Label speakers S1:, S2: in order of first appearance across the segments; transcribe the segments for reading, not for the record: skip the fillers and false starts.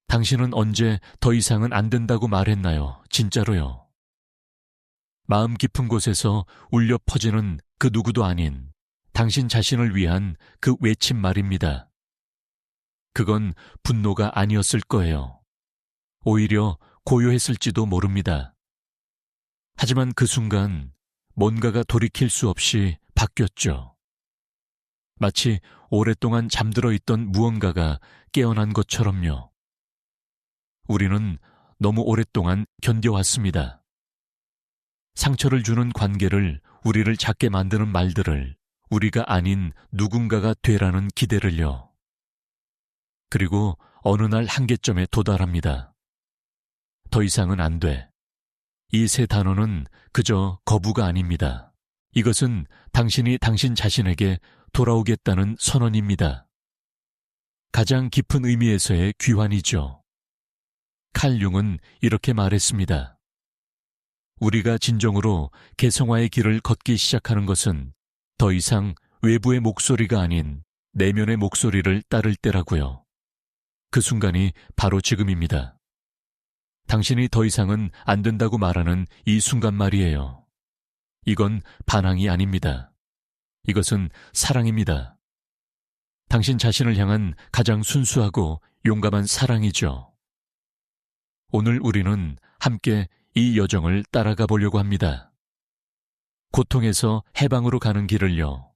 S1: 당신은 언제 더 이상은 안 된다고 말했나요? 진짜로요. 마음 깊은 곳에서 울려 퍼지는 그 누구도 아닌 당신 자신을 위한 그 외침 말입니다. 그건 분노가 아니었을 거예요. 오히려 고요했을지도 모릅니다. 하지만 그 순간 뭔가가 돌이킬 수 없이 바뀌었죠. 마치 오랫동안 잠들어 있던 무언가가 깨어난 것처럼요. 우리는 너무 오랫동안 견뎌왔습니다. 상처를 주는 관계를, 우리를 작게 만드는 말들을, 우리가 아닌 누군가가 되라는 기대를요. 그리고 어느 날 한계점에 도달합니다. 더 이상은 안 돼. 이 세 단어는 그저 거부가 아닙니다. 이것은 당신이 당신 자신에게 돌아오겠다는 선언입니다. 가장 깊은 의미에서의 귀환이죠. 칼 융은 이렇게 말했습니다. 우리가 진정으로 개성화의 길을 걷기 시작하는 것은 더 이상 외부의 목소리가 아닌 내면의 목소리를 따를 때라고요. 그 순간이 바로 지금입니다. 당신이 더 이상은 안 된다고 말하는 이 순간 말이에요. 이건 반항이 아닙니다. 이것은 사랑입니다. 당신 자신을 향한 가장 순수하고 용감한 사랑이죠. 오늘 우리는 함께 이 여정을 따라가 보려고 합니다. 고통에서 해방으로 가는 길을요.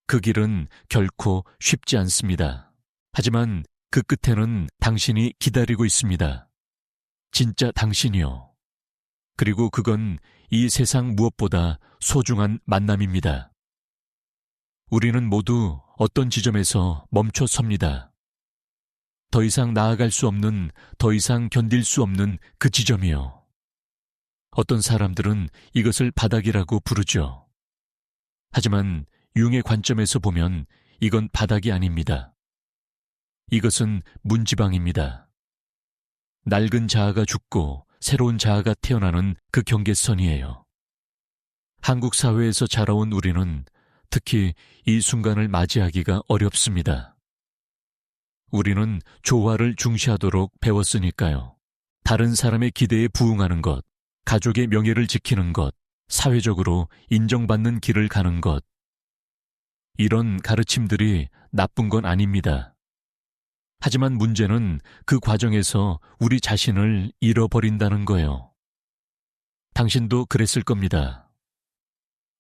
S1: 그 길은 결코 쉽지 않습니다. 하지만 그 끝에는 당신이 기다리고 있습니다. 진짜 당신이요. 그리고 그건 이 세상 무엇보다 소중한 만남입니다. 우리는 모두 어떤 지점에서 멈춰 섭니다. 더 이상 나아갈 수 없는, 더 이상 견딜 수 없는 그 지점이요. 어떤 사람들은 이것을 바닥이라고 부르죠. 하지만 융의 관점에서 보면 이건 바닥이 아닙니다. 이것은 문지방입니다. 낡은 자아가 죽고 새로운 자아가 태어나는 그 경계선이에요. 한국 사회에서 자라온 우리는 특히 이 순간을 맞이하기가 어렵습니다. 우리는 조화를 중시하도록 배웠으니까요. 다른 사람의 기대에 부응하는 것, 가족의 명예를 지키는 것, 사회적으로 인정받는 길을 가는 것. 이런 가르침들이 나쁜 건 아닙니다. 하지만 문제는 그 과정에서 우리 자신을 잃어버린다는 거예요. 당신도 그랬을 겁니다.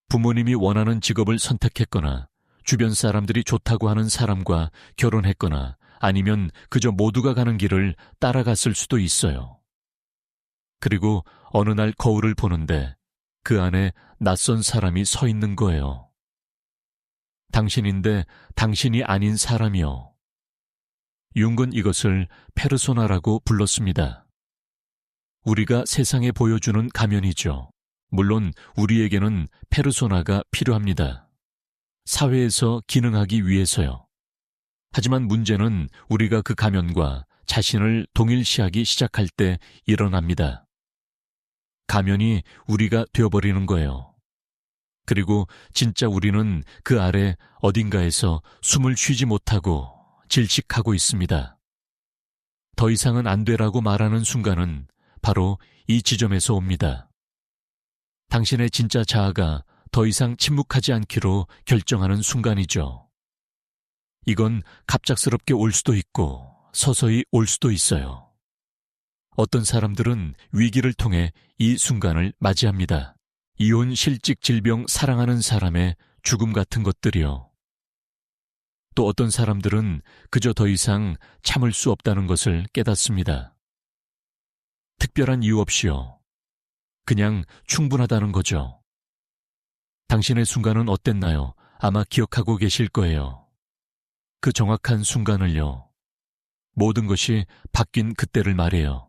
S1: 부모님이 원하는 직업을 선택했거나 주변 사람들이 좋다고 하는 사람과 결혼했거나 아니면 그저 모두가 가는 길을 따라갔을 수도 있어요. 그리고 어느 날 거울을 보는데 그 안에 낯선 사람이 서 있는 거예요. 당신인데 당신이 아닌 사람이요. 융은 이것을 페르소나라고 불렀습니다. 우리가 세상에 보여주는 가면이죠. 물론 우리에게는 페르소나가 필요합니다. 사회에서 기능하기 위해서요. 하지만 문제는 우리가 그 가면과 자신을 동일시하기 시작할 때 일어납니다. 가면이 우리가 되어버리는 거예요. 그리고 진짜 우리는 그 아래 어딘가에서 숨을 쉬지 못하고 질식하고 있습니다. 더 이상은 안 되라고 말하는 순간은 바로 이 지점에서 옵니다. 당신의 진짜 자아가 더 이상 침묵하지 않기로 결정하는 순간이죠. 이건 갑작스럽게 올 수도 있고 서서히 올 수도 있어요. 어떤 사람들은 위기를 통해 이 순간을 맞이합니다. 이혼, 실직, 질병, 사랑하는 사람의 죽음 같은 것들이요. 또 어떤 사람들은 그저 더 이상 참을 수 없다는 것을 깨닫습니다. 특별한 이유 없이요. 그냥 충분하다는 거죠. 당신의 순간은 어땠나요? 아마 기억하고 계실 거예요. 그 정확한 순간을요. 모든 것이 바뀐 그때를 말해요.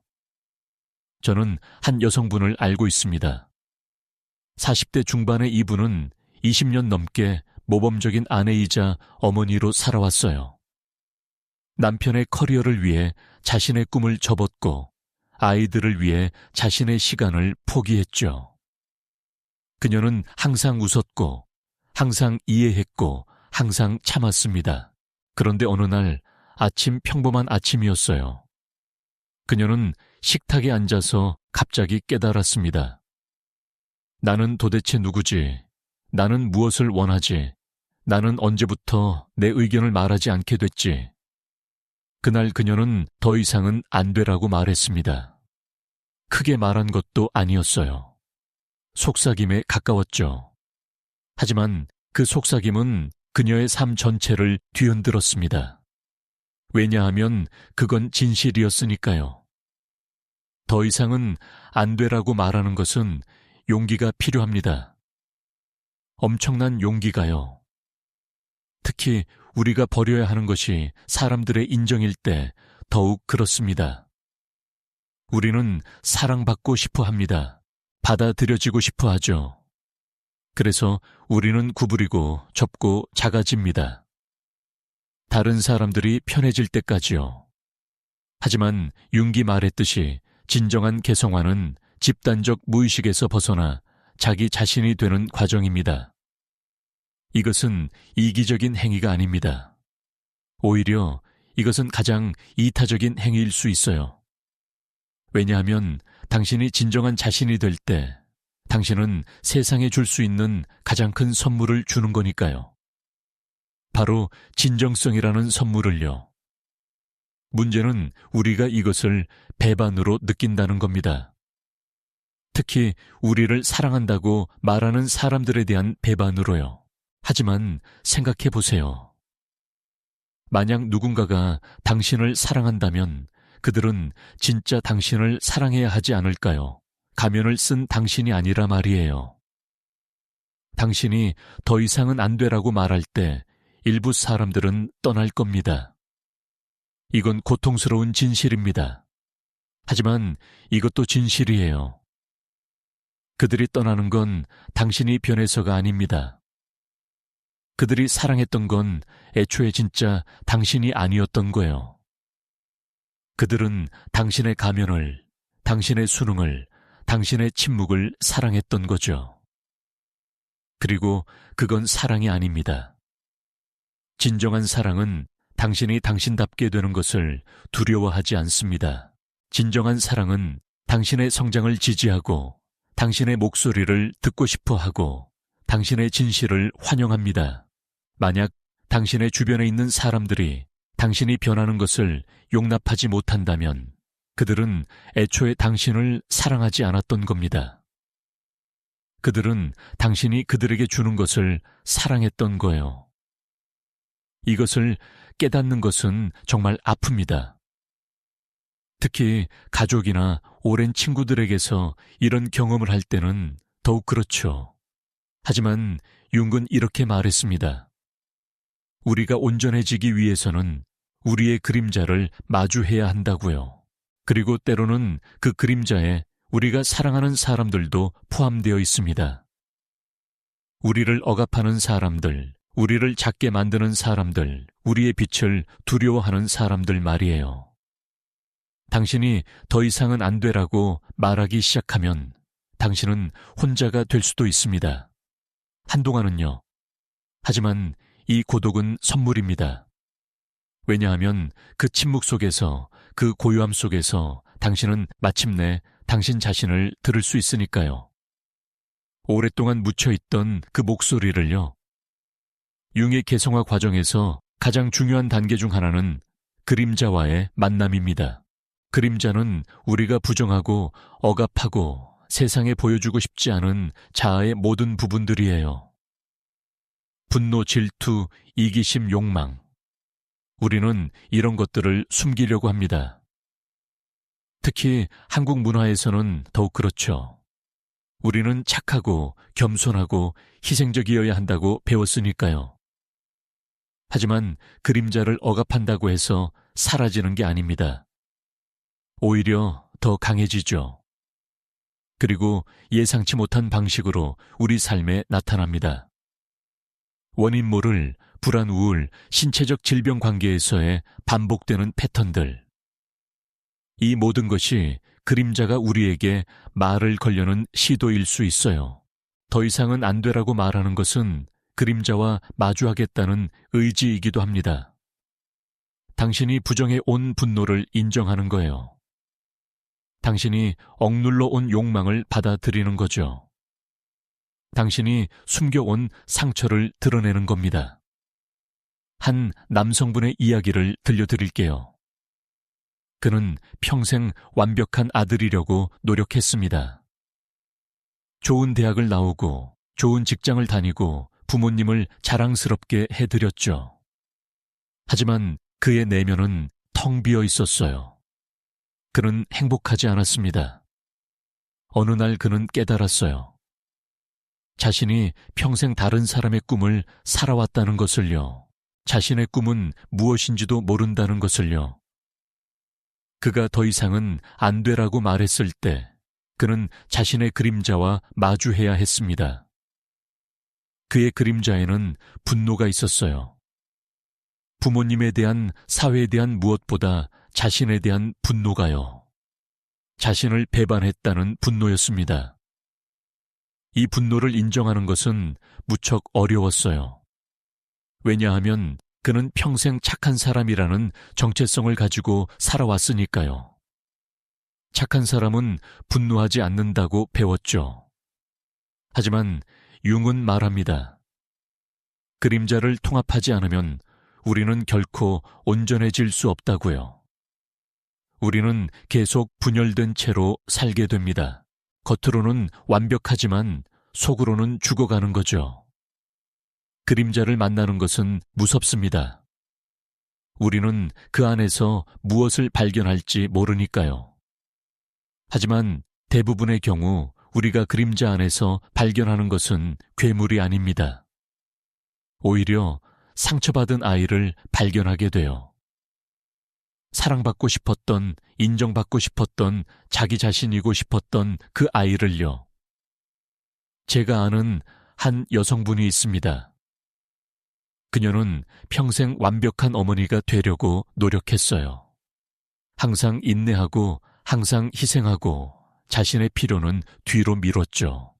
S1: 저는 한 여성분을 알고 있습니다. 40대 중반의 이분은 20년 넘게 모범적인 아내이자 어머니로 살아왔어요. 남편의 커리어를 위해 자신의 꿈을 접었고 아이들을 위해 자신의 시간을 포기했죠. 그녀는 항상 웃었고 항상 이해했고 항상 참았습니다. 그런데 어느 날 아침 평범한 아침이었어요. 그녀는 식탁에 앉아서 갑자기 깨달았습니다. 나는 도대체 누구지? 나는 무엇을 원하지? 나는 언제부터 내 의견을 말하지 않게 됐지? 그날 그녀는 더 이상은 안 되라고 말했습니다. 크게 말한 것도 아니었어요. 속삭임에 가까웠죠. 하지만 그 속삭임은 그녀의 삶 전체를 뒤흔들었습니다. 왜냐하면 그건 진실이었으니까요. 더 이상은 안 되라고 말하는 것은 용기가 필요합니다. 엄청난 용기가요. 특히 우리가 버려야 하는 것이 사람들의 인정일 때 더욱 그렇습니다. 우리는 사랑받고 싶어 합니다. 받아들여지고 싶어 하죠. 그래서 우리는 구부리고 접고 작아집니다. 다른 사람들이 편해질 때까지요. 하지만 융기 말했듯이 진정한 개성화는 집단적 무의식에서 벗어나 자기 자신이 되는 과정입니다. 이것은 이기적인 행위가 아닙니다. 오히려 이것은 가장 이타적인 행위일 수 있어요. 왜냐하면 당신이 진정한 자신이 될 때 당신은 세상에 줄 수 있는 가장 큰 선물을 주는 거니까요. 바로 진정성이라는 선물을요. 문제는 우리가 이것을 배반으로 느낀다는 겁니다. 특히 우리를 사랑한다고 말하는 사람들에 대한 배반으로요. 하지만 생각해 보세요. 만약 누군가가 당신을 사랑한다면 그들은 진짜 당신을 사랑해야 하지 않을까요? 가면을 쓴 당신이 아니라 말이에요. 당신이 더 이상은 안 되라고 말할 때 일부 사람들은 떠날 겁니다. 이건 고통스러운 진실입니다. 하지만 이것도 진실이에요. 그들이 떠나는 건 당신이 변해서가 아닙니다. 그들이 사랑했던 건 애초에 진짜 당신이 아니었던 거예요. 그들은 당신의 가면을, 당신의 수능을, 당신의 침묵을 사랑했던 거죠. 그리고 그건 사랑이 아닙니다. 진정한 사랑은 당신이 당신답게 되는 것을 두려워하지 않습니다. 진정한 사랑은 당신의 성장을 지지하고 당신의 목소리를 듣고 싶어 하고 당신의 진실을 환영합니다. 만약 당신의 주변에 있는 사람들이 당신이 변하는 것을 용납하지 못한다면 그들은 애초에 당신을 사랑하지 않았던 겁니다. 그들은 당신이 그들에게 주는 것을 사랑했던 거예요. 이것을 깨닫는 것은 정말 아픕니다. 특히 가족이나 오랜 친구들에게서 이런 경험을 할 때는 더욱 그렇죠. 하지만 융은 이렇게 말했습니다. 우리가 온전해지기 위해서는 우리의 그림자를 마주해야 한다고요. 그리고 때로는 그 그림자에 우리가 사랑하는 사람들도 포함되어 있습니다. 우리를 억압하는 사람들, 우리를 작게 만드는 사람들, 우리의 빛을 두려워하는 사람들 말이에요. 당신이 더 이상은 안 되라고 말하기 시작하면 당신은 혼자가 될 수도 있습니다. 한동안은요. 하지만 이 고독은 선물입니다. 왜냐하면 그 침묵 속에서, 그 고요함 속에서 당신은 마침내 당신 자신을 들을 수 있으니까요. 오랫동안 묻혀있던 그 목소리를요. 융의 개성화 과정에서 가장 중요한 단계 중 하나는 그림자와의 만남입니다. 그림자는 우리가 부정하고 억압하고 세상에 보여주고 싶지 않은 자아의 모든 부분들이에요. 분노, 질투, 이기심, 욕망. 우리는 이런 것들을 숨기려고 합니다. 특히 한국 문화에서는 더욱 그렇죠. 우리는 착하고 겸손하고 희생적이어야 한다고 배웠으니까요. 하지만 그림자를 억압한다고 해서 사라지는 게 아닙니다. 오히려 더 강해지죠. 그리고 예상치 못한 방식으로 우리 삶에 나타납니다. 원인 모를 불안, 우울, 신체적 질병 관계에서의 반복되는 패턴들. 이 모든 것이 그림자가 우리에게 말을 걸려는 시도일 수 있어요. 더 이상은 안 되라고 말하는 것은 그림자와 마주하겠다는 의지이기도 합니다. 당신이 부정해 온 분노를 인정하는 거예요. 당신이 억눌러 온 욕망을 받아들이는 거죠. 당신이 숨겨온 상처를 드러내는 겁니다. 한 남성분의 이야기를 들려드릴게요. 그는 평생 완벽한 아들이려고 노력했습니다. 좋은 대학을 나오고 좋은 직장을 다니고 부모님을 자랑스럽게 해드렸죠. 하지만 그의 내면은 텅 비어 있었어요. 그는 행복하지 않았습니다. 어느 날 그는 깨달았어요. 자신이 평생 다른 사람의 꿈을 살아왔다는 것을요. 자신의 꿈은 무엇인지도 모른다는 것을요. 그가 더 이상은 안 되라고 말했을 때 그는 자신의 그림자와 마주해야 했습니다. 그의 그림자에는 분노가 있었어요. 부모님에 대한, 사회에 대한 무엇보다 자신에 대한 분노가요. 자신을 배반했다는 분노였습니다. 이 분노를 인정하는 것은 무척 어려웠어요. 왜냐하면 그는 평생 착한 사람이라는 정체성을 가지고 살아왔으니까요. 착한 사람은 분노하지 않는다고 배웠죠. 하지만 융은 말합니다. 그림자를 통합하지 않으면 우리는 결코 온전해질 수 없다고요. 우리는 계속 분열된 채로 살게 됩니다. 겉으로는 완벽하지만 속으로는 죽어가는 거죠. 그림자를 만나는 것은 무섭습니다. 우리는 그 안에서 무엇을 발견할지 모르니까요. 하지만 대부분의 경우 우리가 그림자 안에서 발견하는 것은 괴물이 아닙니다. 오히려 상처받은 아이를 발견하게 돼요. 사랑받고 싶었던, 인정받고 싶었던, 자기 자신이고 싶었던 그 아이를요. 제가 아는 한 여성분이 있습니다. 그녀는 평생 완벽한 어머니가 되려고 노력했어요. 항상 인내하고 항상 희생하고 자신의 필요는 뒤로 미뤘죠.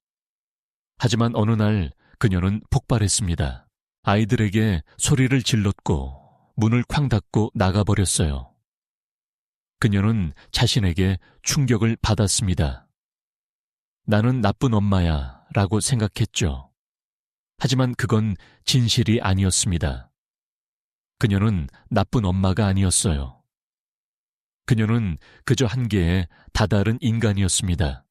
S1: 하지만 어느 날 그녀는 폭발했습니다. 아이들에게 소리를 질렀고 문을 쾅 닫고 나가버렸어요. 그녀는 자신에게 충격을 받았습니다. 나는 나쁜 엄마야 라고 생각했죠. 하지만 그건 진실이 아니었습니다. 그녀는 나쁜 엄마가 아니었어요. 그녀는 그저 한 개의 다다른 인간이었습니다.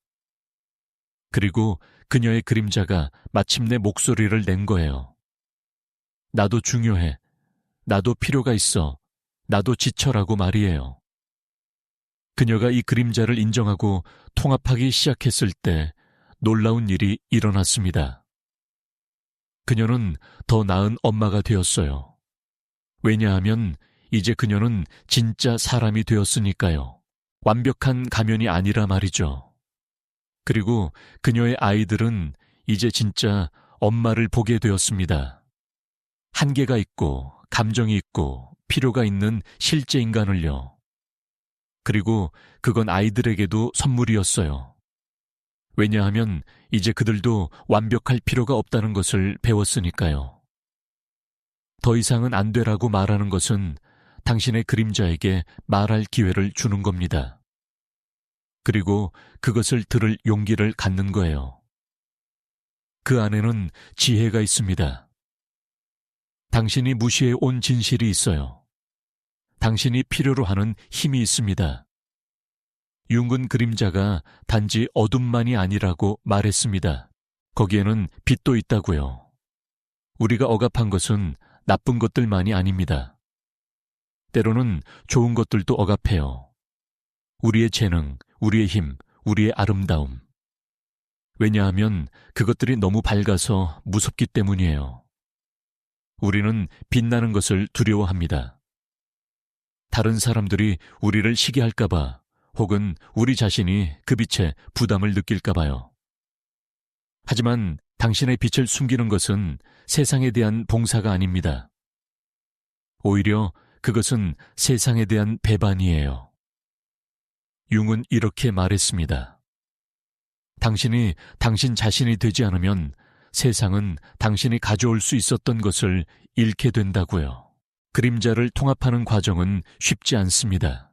S1: 그리고 그녀의 그림자가 마침내 목소리를 낸 거예요. 나도 중요해. 나도 필요가 있어. 나도 지쳐라고 말이에요. 그녀가 이 그림자를 인정하고 통합하기 시작했을 때 놀라운 일이 일어났습니다. 그녀는 더 나은 엄마가 되었어요. 왜냐하면 이제 그녀는 진짜 사람이 되었으니까요. 완벽한 가면이 아니라 말이죠. 그리고 그녀의 아이들은 이제 진짜 엄마를 보게 되었습니다. 한계가 있고 감정이 있고 필요가 있는 실제 인간을요. 그리고 그건 아이들에게도 선물이었어요. 왜냐하면 이제 그들도 완벽할 필요가 없다는 것을 배웠으니까요. 더 이상은 안 되라고 말하는 것은 당신의 그림자에게 말할 기회를 주는 겁니다. 그리고 그것을 들을 용기를 갖는 거예요. 그 안에는 지혜가 있습니다. 당신이 무시해 온 진실이 있어요. 당신이 필요로 하는 힘이 있습니다. 융은 그림자가 단지 어둠만이 아니라고 말했습니다. 거기에는 빛도 있다고요. 우리가 억압한 것은 나쁜 것들만이 아닙니다. 때로는 좋은 것들도 억압해요. 우리의 재능, 우리의 힘, 우리의 아름다움. 왜냐하면 그것들이 너무 밝아서 무섭기 때문이에요. 우리는 빛나는 것을 두려워합니다. 다른 사람들이 우리를 시기할까봐 혹은 우리 자신이 그 빛에 부담을 느낄까봐요. 하지만 당신의 빛을 숨기는 것은 세상에 대한 봉사가 아닙니다. 오히려 그것은 세상에 대한 배반이에요. 융은 이렇게 말했습니다. 당신이 당신 자신이 되지 않으면 세상은 당신이 가져올 수 있었던 것을 잃게 된다고요. 그림자를 통합하는 과정은 쉽지 않습니다.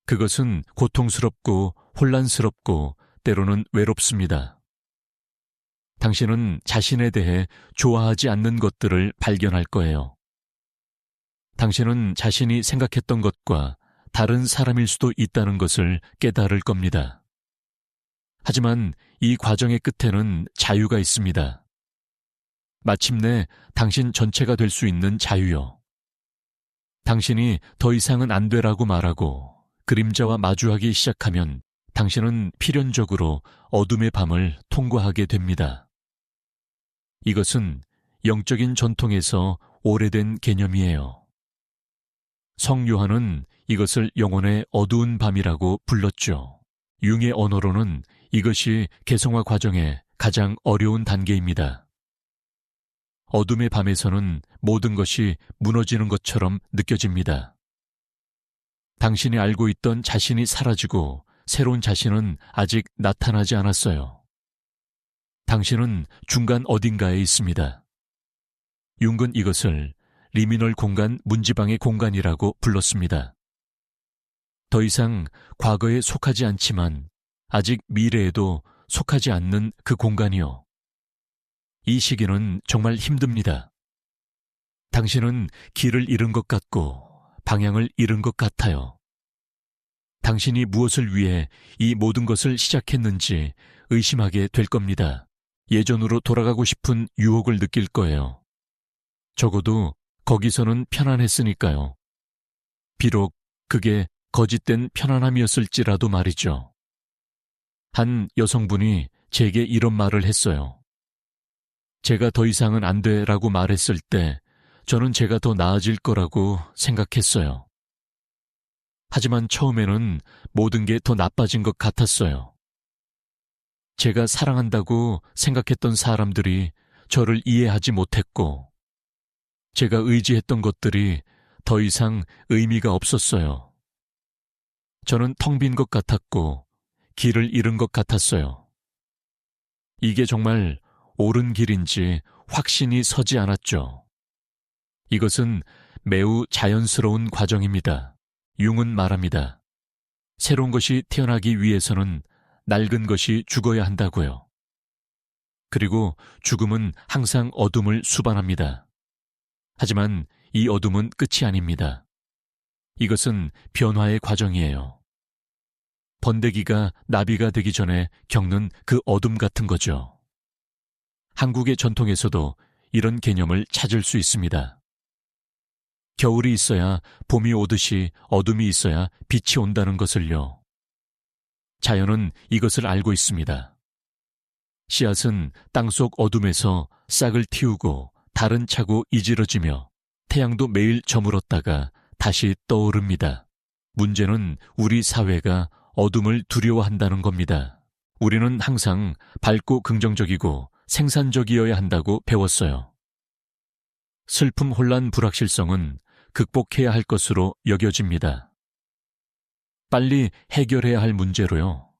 S1: 그것은 고통스럽고 혼란스럽고 때로는 외롭습니다. 당신은 자신에 대해 좋아하지 않는 것들을 발견할 거예요. 당신은 자신이 생각했던 것과 다른 사람일 수도 있다는 것을 깨달을 겁니다. 하지만 이 과정의 끝에는 자유가 있습니다. 마침내 당신 전체가 될 수 있는 자유요. 당신이 더 이상은 안 되라고 말하고 그림자와 마주하기 시작하면 당신은 필연적으로 어둠의 밤을 통과하게 됩니다. 이것은 영적인 전통에서 오래된 개념이에요. 성 요한은 이것을 영혼의 어두운 밤이라고 불렀죠. 융의 언어로는 이것이 개성화 과정의 가장 어려운 단계입니다. 어둠의 밤에서는 모든 것이 무너지는 것처럼 느껴집니다. 당신이 알고 있던 자신이 사라지고 새로운 자신은 아직 나타나지 않았어요. 당신은 중간 어딘가에 있습니다. 융은 이것을 리미널 공간 문지방의 공간이라고 불렀습니다. 더 이상 과거에 속하지 않지만 아직 미래에도 속하지 않는 그 공간이요. 이 시기는 정말 힘듭니다. 당신은 길을 잃은 것 같고 방향을 잃은 것 같아요. 당신이 무엇을 위해 이 모든 것을 시작했는지 의심하게 될 겁니다. 예전으로 돌아가고 싶은 유혹을 느낄 거예요. 적어도 거기서는 편안했으니까요. 비록 그게 거짓된 편안함이었을지라도 말이죠. 한 여성분이 제게 이런 말을 했어요. 제가 더 이상은 안 돼라고 말했을 때 저는 제가 더 나아질 거라고 생각했어요. 하지만 처음에는 모든 게 더 나빠진 것 같았어요. 제가 사랑한다고 생각했던 사람들이 저를 이해하지 못했고, 제가 의지했던 것들이 더 이상 의미가 없었어요. 저는 텅 빈 것 같았고, 길을 잃은 것 같았어요. 이게 정말 옳은 길인지 확신이 서지 않았죠. 이것은 매우 자연스러운 과정입니다. 융은 말합니다. 새로운 것이 태어나기 위해서는 낡은 것이 죽어야 한다고요. 그리고 죽음은 항상 어둠을 수반합니다. 하지만 이 어둠은 끝이 아닙니다. 이것은 변화의 과정이에요. 번데기가 나비가 되기 전에 겪는 그 어둠 같은 거죠. 한국의 전통에서도 이런 개념을 찾을 수 있습니다. 겨울이 있어야 봄이 오듯이 어둠이 있어야 빛이 온다는 것을요. 자연은 이것을 알고 있습니다. 씨앗은 땅속 어둠에서 싹을 틔우고 달은 차고 이지러지며 태양도 매일 저물었다가 다시 떠오릅니다. 문제는 우리 사회가 어둠을 두려워한다는 겁니다. 우리는 항상 밝고 긍정적이고 생산적이어야 한다고 배웠어요. 슬픔, 혼란, 불확실성은 극복해야 할 것으로 여겨집니다. 빨리 해결해야 할 문제로요.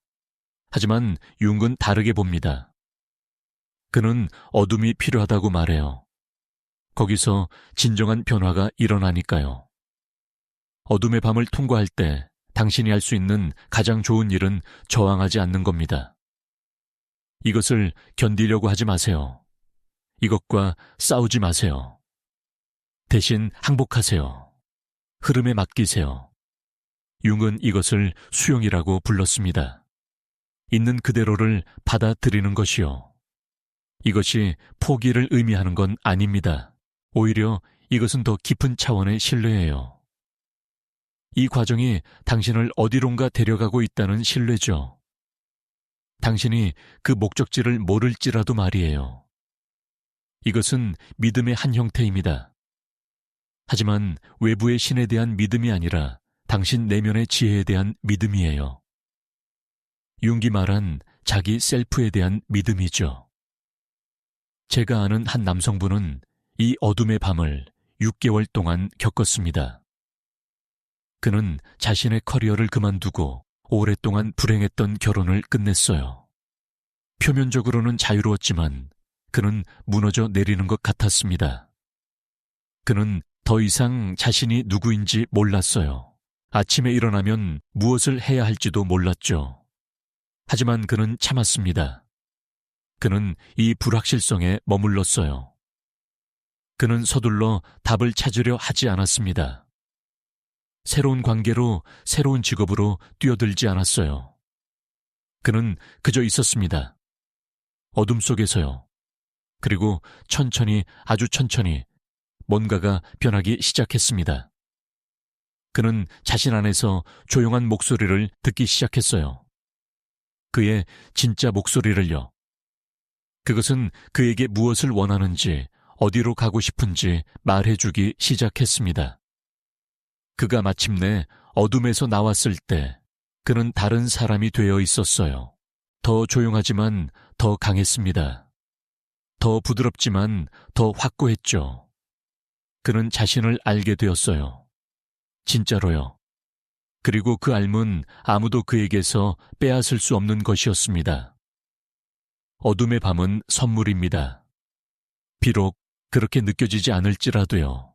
S1: 하지만 융은 다르게 봅니다. 그는 어둠이 필요하다고 말해요. 거기서 진정한 변화가 일어나니까요. 어둠의 밤을 통과할 때 당신이 할 수 있는 가장 좋은 일은 저항하지 않는 겁니다. 이것을 견디려고 하지 마세요. 이것과 싸우지 마세요. 대신 항복하세요. 흐름에 맡기세요. 융은 이것을 수용이라고 불렀습니다. 있는 그대로를 받아들이는 것이요. 이것이 포기를 의미하는 건 아닙니다. 오히려 이것은 더 깊은 차원의 신뢰예요. 이 과정이 당신을 어디론가 데려가고 있다는 신뢰죠. 당신이 그 목적지를 모를지라도 말이에요. 이것은 믿음의 한 형태입니다. 하지만 외부의 신에 대한 믿음이 아니라 당신 내면의 지혜에 대한 믿음이에요. 융이 말한 자기 셀프에 대한 믿음이죠. 제가 아는 한 남성분은 이 어둠의 밤을 6개월 동안 겪었습니다. 그는 자신의 커리어를 그만두고 오랫동안 불행했던 결혼을 끝냈어요. 표면적으로는 자유로웠지만 그는 무너져 내리는 것 같았습니다. 그는 더 이상 자신이 누구인지 몰랐어요. 아침에 일어나면 무엇을 해야 할지도 몰랐죠. 하지만 그는 참았습니다. 그는 이 불확실성에 머물렀어요. 그는 서둘러 답을 찾으려 하지 않았습니다. 새로운 관계로, 새로운 직업으로 뛰어들지 않았어요. 그는 그저 있었습니다. 어둠 속에서요. 그리고 천천히, 아주 천천히 뭔가가 변하기 시작했습니다. 그는 자신 안에서 조용한 목소리를 듣기 시작했어요. 그의 진짜 목소리를요. 그것은 그에게 무엇을 원하는지, 어디로 가고 싶은지 말해주기 시작했습니다. 그가 마침내 어둠에서 나왔을 때 그는 다른 사람이 되어 있었어요. 더 조용하지만 더 강했습니다. 더 부드럽지만 더 확고했죠. 그는 자신을 알게 되었어요. 진짜로요. 그리고 그 알문 아무도 그에게서 빼앗을 수 없는 것이었습니다. 어둠의 밤은 선물입니다. 비록 그렇게 느껴지지 않을지라도요.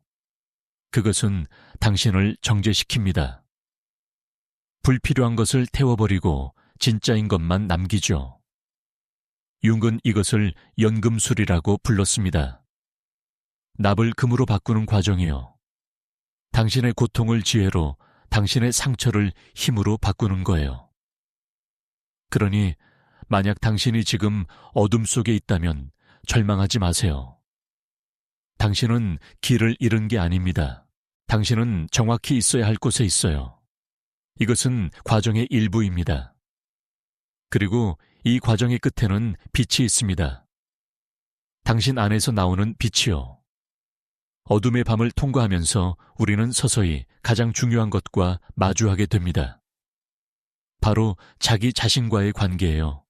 S1: 그것은 당신을 정죄시킵니다. 불필요한 것을 태워버리고 진짜인 것만 남기죠. 융은 이것을 연금술이라고 불렀습니다. 납을 금으로 바꾸는 과정이요. 당신의 고통을 지혜로, 당신의 상처를 힘으로 바꾸는 거예요. 그러니 만약 당신이 지금 어둠 속에 있다면 절망하지 마세요. 당신은 길을 잃은 게 아닙니다. 당신은 정확히 있어야 할 곳에 있어요. 이것은 과정의 일부입니다. 그리고 이 과정의 끝에는 빛이 있습니다. 당신 안에서 나오는 빛이요. 어둠의 밤을 통과하면서 우리는 서서히 가장 중요한 것과 마주하게 됩니다. 바로 자기 자신과의 관계예요.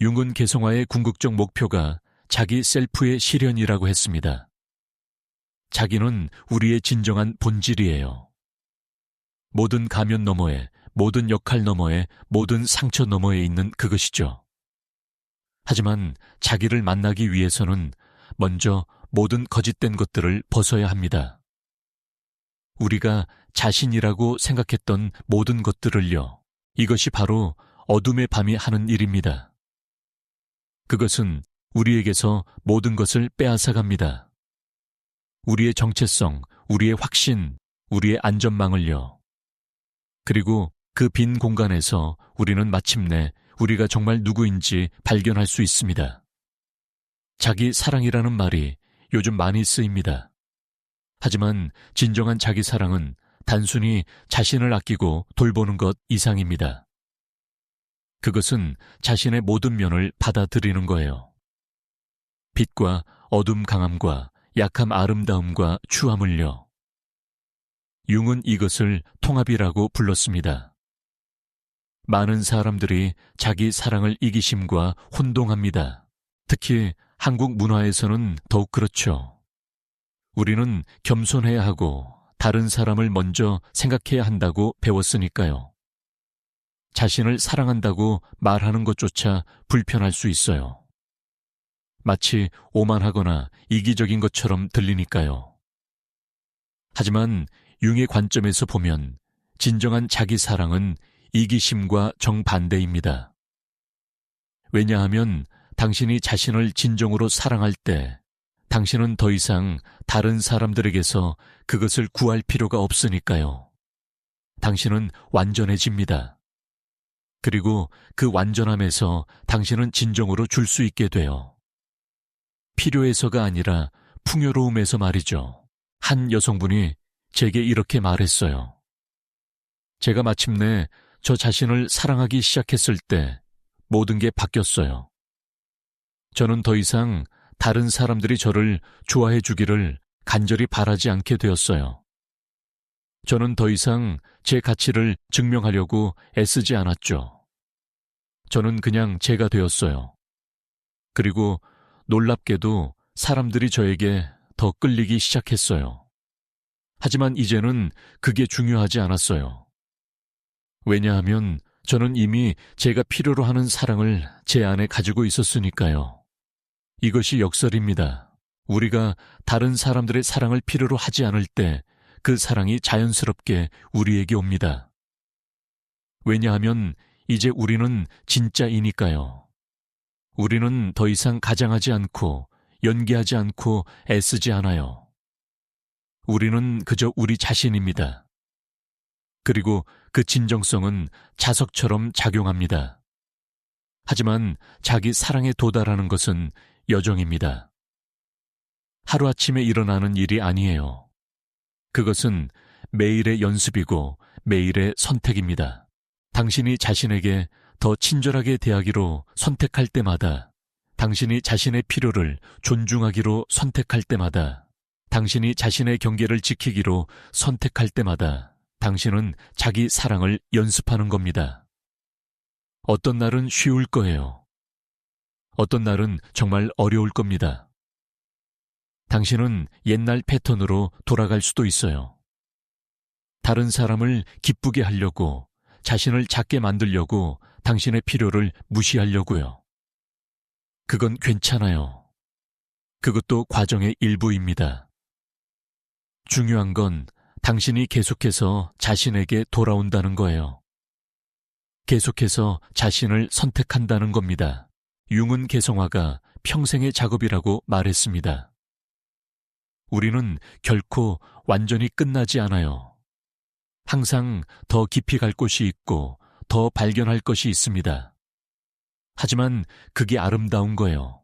S1: 융은 개성화의 궁극적 목표가 자기 셀프의 실현이라고 했습니다. 자기는 우리의 진정한 본질이에요. 모든 가면 너머에, 모든 역할 너머에, 모든 상처 너머에 있는 그것이죠. 하지만 자기를 만나기 위해서는 먼저 모든 거짓된 것들을 벗어야 합니다. 우리가 자신이라고 생각했던 모든 것들을요. 이것이 바로 어둠의 밤이 하는 일입니다. 그것은 우리에게서 모든 것을 빼앗아갑니다. 우리의 정체성, 우리의 확신, 우리의 안전망을요. 그리고 그 빈 공간에서 우리는 마침내 우리가 정말 누구인지 발견할 수 있습니다. 자기 사랑이라는 말이 요즘 많이 쓰입니다. 하지만 진정한 자기 사랑은 단순히 자신을 아끼고 돌보는 것 이상입니다. 그것은 자신의 모든 면을 받아들이는 거예요. 빛과 어둠 강함과 약함 아름다움과 추함을요. 융은 이것을 통합이라고 불렀습니다. 많은 사람들이 자기 사랑을 이기심과 혼동합니다. 특히 한국 문화에서는 더욱 그렇죠. 우리는 겸손해야 하고 다른 사람을 먼저 생각해야 한다고 배웠으니까요. 자신을 사랑한다고 말하는 것조차 불편할 수 있어요. 마치 오만하거나 이기적인 것처럼 들리니까요. 하지만 융의 관점에서 보면 진정한 자기 사랑은 이기심과 정반대입니다. 왜냐하면 당신이 자신을 진정으로 사랑할 때 당신은 더 이상 다른 사람들에게서 그것을 구할 필요가 없으니까요. 당신은 완전해집니다. 그리고 그 완전함에서 당신은 진정으로 줄 수 있게 돼요. 필요해서가 아니라 풍요로움에서 말이죠. 한 여성분이 제게 이렇게 말했어요. 제가 마침내 저 자신을 사랑하기 시작했을 때 모든 게 바뀌었어요. 저는 더 이상 다른 사람들이 저를 좋아해 주기를 간절히 바라지 않게 되었어요. 저는 더 이상 제 가치를 증명하려고 애쓰지 않았죠. 저는 그냥 제가 되었어요. 그리고 놀랍게도 사람들이 저에게 더 끌리기 시작했어요. 하지만 이제는 그게 중요하지 않았어요. 왜냐하면 저는 이미 제가 필요로 하는 사랑을 제 안에 가지고 있었으니까요. 이것이 역설입니다. 우리가 다른 사람들의 사랑을 필요로 하지 않을 때 그 사랑이 자연스럽게 우리에게 옵니다. 왜냐하면 이제 우리는 진짜이니까요. 우리는 더 이상 가장하지 않고 연기하지 않고 애쓰지 않아요. 우리는 그저 우리 자신입니다. 그리고 그 진정성은 자석처럼 작용합니다. 하지만 자기 사랑에 도달하는 것은 여정입니다. 하루아침에 일어나는 일이 아니에요. 그것은 매일의 연습이고 매일의 선택입니다. 당신이 자신에게 더 친절하게 대하기로 선택할 때마다, 당신이 자신의 필요를 존중하기로 선택할 때마다, 당신이 자신의 경계를 지키기로 선택할 때마다 당신은 자기 사랑을 연습하는 겁니다. 어떤 날은 쉬울 거예요. 어떤 날은 정말 어려울 겁니다. 당신은 옛날 패턴으로 돌아갈 수도 있어요. 다른 사람을 기쁘게 하려고, 자신을 작게 만들려고 당신의 필요를 무시하려고요. 그건 괜찮아요. 그것도 과정의 일부입니다. 중요한 건 당신이 계속해서 자신에게 돌아온다는 거예요. 계속해서 자신을 선택한다는 겁니다. 융은 개성화가 평생의 작업이라고 말했습니다. 우리는 결코 완전히 끝나지 않아요. 항상 더 깊이 갈 곳이 있고 더 발견할 것이 있습니다. 하지만 그게 아름다운 거예요.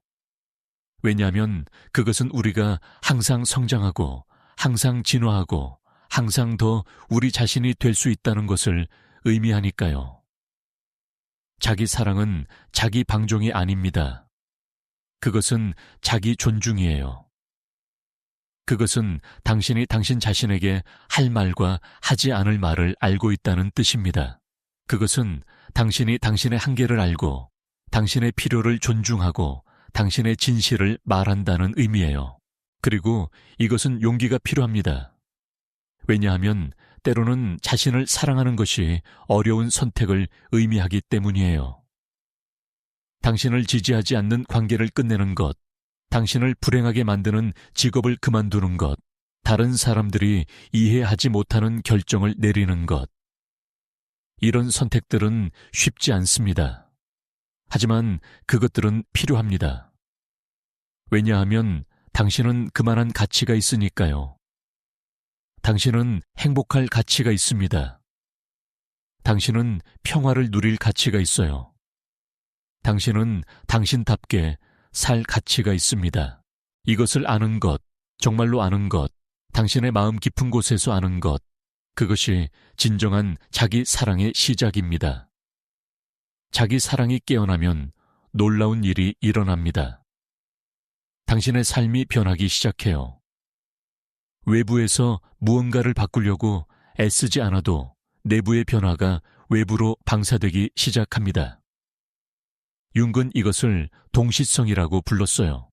S1: 왜냐하면 그것은 우리가 항상 성장하고 항상 진화하고 항상 더 우리 자신이 될 수 있다는 것을 의미하니까요. 자기 사랑은 자기 방종이 아닙니다. 그것은 자기 존중이에요. 그것은 당신이 당신 자신에게 할 말과 하지 않을 말을 알고 있다는 뜻입니다. 그것은 당신이 당신의 한계를 알고 당신의 필요를 존중하고 당신의 진실을 말한다는 의미예요. 그리고 이것은 용기가 필요합니다. 왜냐하면 때로는 자신을 사랑하는 것이 어려운 선택을 의미하기 때문이에요. 당신을 지지하지 않는 관계를 끝내는 것, 당신을 불행하게 만드는 직업을 그만두는 것, 다른 사람들이 이해하지 못하는 결정을 내리는 것. 이런 선택들은 쉽지 않습니다. 하지만 그것들은 필요합니다. 왜냐하면 당신은 그만한 가치가 있으니까요. 당신은 행복할 가치가 있습니다. 당신은 평화를 누릴 가치가 있어요. 당신은 당신답게 살 가치가 있습니다. 이것을 아는 것, 정말로 아는 것, 당신의 마음 깊은 곳에서 아는 것, 그것이 진정한 자기 사랑의 시작입니다. 자기 사랑이 깨어나면 놀라운 일이 일어납니다. 당신의 삶이 변하기 시작해요. 외부에서 무언가를 바꾸려고 애쓰지 않아도 내부의 변화가 외부로 방사되기 시작합니다. 융은 이것을 동시성이라고 불렀어요.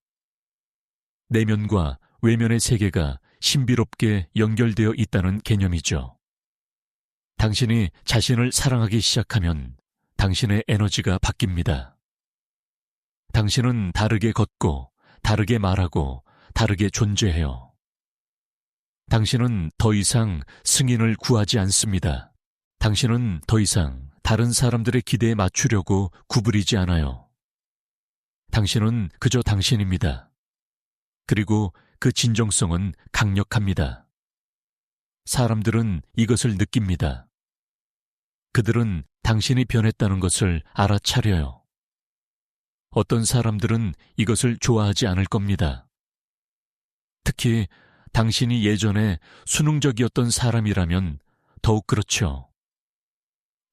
S1: 내면과 외면의 세계가 신비롭게 연결되어 있다는 개념이죠. 당신이 자신을 사랑하기 시작하면 당신의 에너지가 바뀝니다. 당신은 다르게 걷고, 다르게 말하고, 다르게 존재해요. 당신은 더 이상 승인을 구하지 않습니다. 당신은 더 이상 다른 사람들의 기대에 맞추려고 구부리지 않아요. 당신은 그저 당신입니다. 그리고 그 진정성은 강력합니다. 사람들은 이것을 느낍니다. 그들은 당신이 변했다는 것을 알아차려요. 어떤 사람들은 이것을 좋아하지 않을 겁니다. 특히 당신이 예전에 수능적이었던 사람이라면 더욱 그렇죠.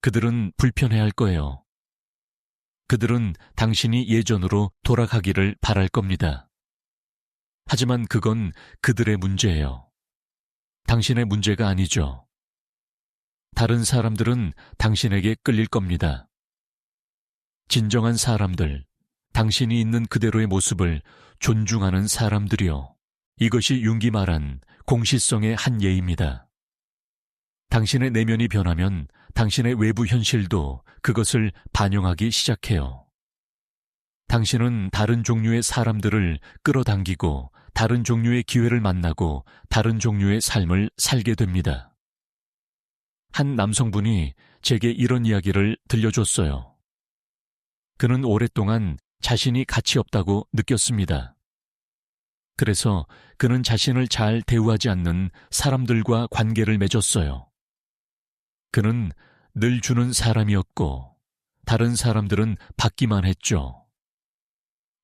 S1: 그들은 불편해할 거예요. 그들은 당신이 예전으로 돌아가기를 바랄 겁니다. 하지만 그건 그들의 문제예요. 당신의 문제가 아니죠. 다른 사람들은 당신에게 끌릴 겁니다. 진정한 사람들, 당신이 있는 그대로의 모습을 존중하는 사람들이요. 이것이 융이 말한 공시성의 한 예입니다. 당신의 내면이 변하면 당신의 외부 현실도 그것을 반영하기 시작해요. 당신은 다른 종류의 사람들을 끌어당기고 다른 종류의 기회를 만나고 다른 종류의 삶을 살게 됩니다. 한 남성분이 제게 이런 이야기를 들려줬어요. 그는 오랫동안 자신이 가치 없다고 느꼈습니다. 그래서 그는 자신을 잘 대우하지 않는 사람들과 관계를 맺었어요. 그는 늘 주는 사람이었고 다른 사람들은 받기만 했죠.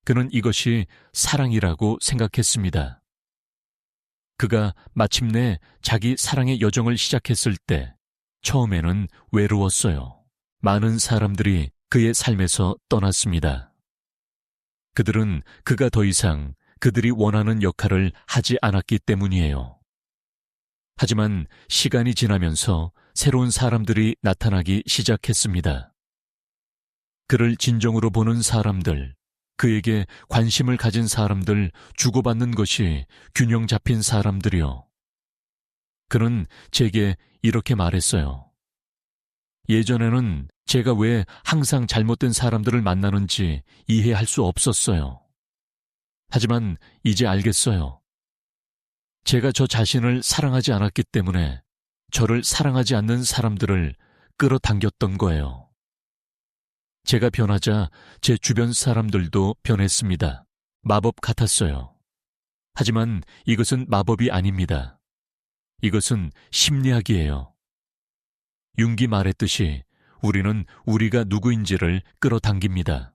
S1: 그는 이것이 사랑이라고 생각했습니다. 그가 마침내 자기 사랑의 여정을 시작했을 때 처음에는 외로웠어요. 많은 사람들이 그의 삶에서 떠났습니다. 그들은 그가 더 이상 그들이 원하는 역할을 하지 않았기 때문이에요. 하지만 시간이 지나면서 새로운 사람들이 나타나기 시작했습니다. 그를 진정으로 보는 사람들, 그에게 관심을 가진 사람들, 주고받는 것이 균형 잡힌 사람들이요. 그는 제게 이렇게 말했어요. 예전에는 제가 왜 항상 잘못된 사람들을 만나는지 이해할 수 없었어요. 하지만 이제 알겠어요. 제가 저 자신을 사랑하지 않았기 때문에 저를 사랑하지 않는 사람들을 끌어당겼던 거예요. 제가 변하자 제 주변 사람들도 변했습니다. 마법 같았어요. 하지만 이것은 마법이 아닙니다. 이것은 심리학이에요. 융기 말했듯이 우리는 우리가 누구인지를 끌어당깁니다.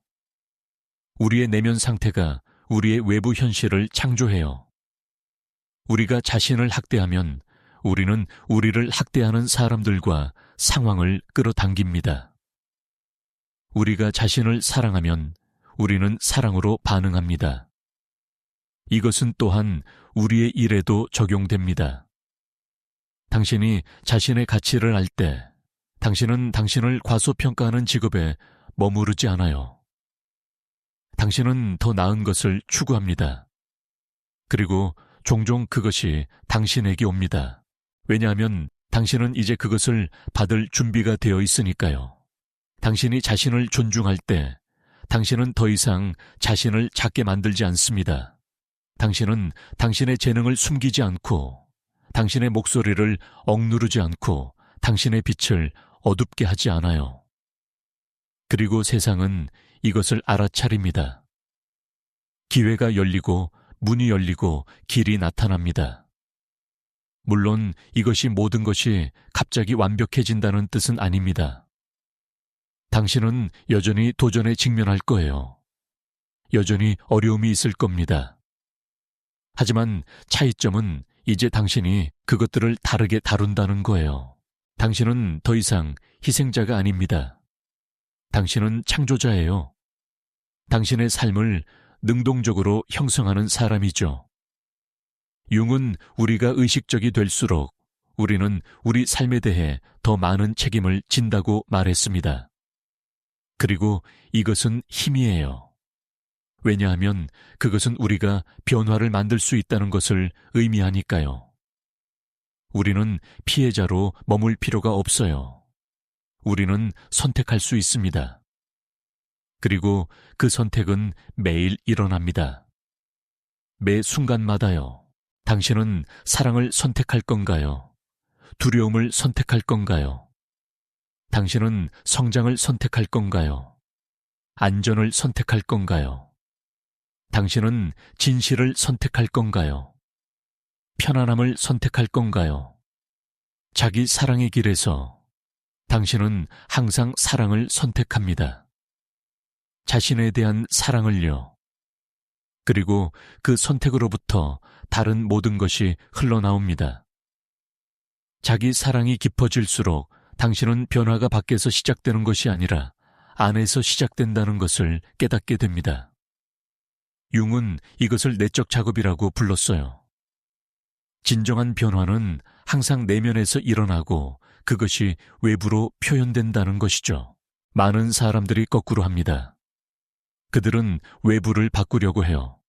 S1: 우리의 내면 상태가 우리의 외부 현실을 창조해요. 우리가 자신을 학대하면 우리는 우리를 학대하는 사람들과 상황을 끌어당깁니다. 우리가 자신을 사랑하면 우리는 사랑으로 반응합니다. 이것은 또한 우리의 일에도 적용됩니다. 당신이 자신의 가치를 알 때 당신은 당신을 과소평가하는 직업에 머무르지 않아요. 당신은 더 나은 것을 추구합니다. 그리고 종종 그것이 당신에게 옵니다. 왜냐하면 당신은 이제 그것을 받을 준비가 되어 있으니까요. 당신이 자신을 존중할 때 당신은 더 이상 자신을 작게 만들지 않습니다. 당신은 당신의 재능을 숨기지 않고 당신의 목소리를 억누르지 않고 당신의 빛을 어둡게 하지 않아요. 그리고 세상은 이것을 알아차립니다. 기회가 열리고 문이 열리고 길이 나타납니다. 물론 이것이 모든 것이 갑자기 완벽해진다는 뜻은 아닙니다. 당신은 여전히 도전에 직면할 거예요. 여전히 어려움이 있을 겁니다. 하지만 차이점은 이제 당신이 그것들을 다르게 다룬다는 거예요. 당신은 더 이상 희생자가 아닙니다. 당신은 창조자예요. 당신의 삶을 능동적으로 형성하는 사람이죠. 융은 우리가 의식적이 될수록 우리는 우리 삶에 대해 더 많은 책임을 진다고 말했습니다. 그리고 이것은 힘이에요. 왜냐하면 그것은 우리가 변화를 만들 수 있다는 것을 의미하니까요. 우리는 피해자로 머물 필요가 없어요. 우리는 선택할 수 있습니다. 그리고 그 선택은 매일 일어납니다. 매 순간마다요. 당신은 사랑을 선택할 건가요? 두려움을 선택할 건가요? 당신은 성장을 선택할 건가요? 안전을 선택할 건가요? 당신은 진실을 선택할 건가요? 편안함을 선택할 건가요? 자기 사랑의 길에서 당신은 항상 사랑을 선택합니다. 자신에 대한 사랑을요. 그리고 그 선택으로부터 다른 모든 것이 흘러나옵니다. 자기 사랑이 깊어질수록 당신은 변화가 밖에서 시작되는 것이 아니라 안에서 시작된다는 것을 깨닫게 됩니다. 융은 이것을 내적 작업이라고 불렀어요. 진정한 변화는 항상 내면에서 일어나고 그것이 외부로 표현된다는 것이죠. 많은 사람들이 거꾸로 합니다. 그들은 외부를 바꾸려고 해요.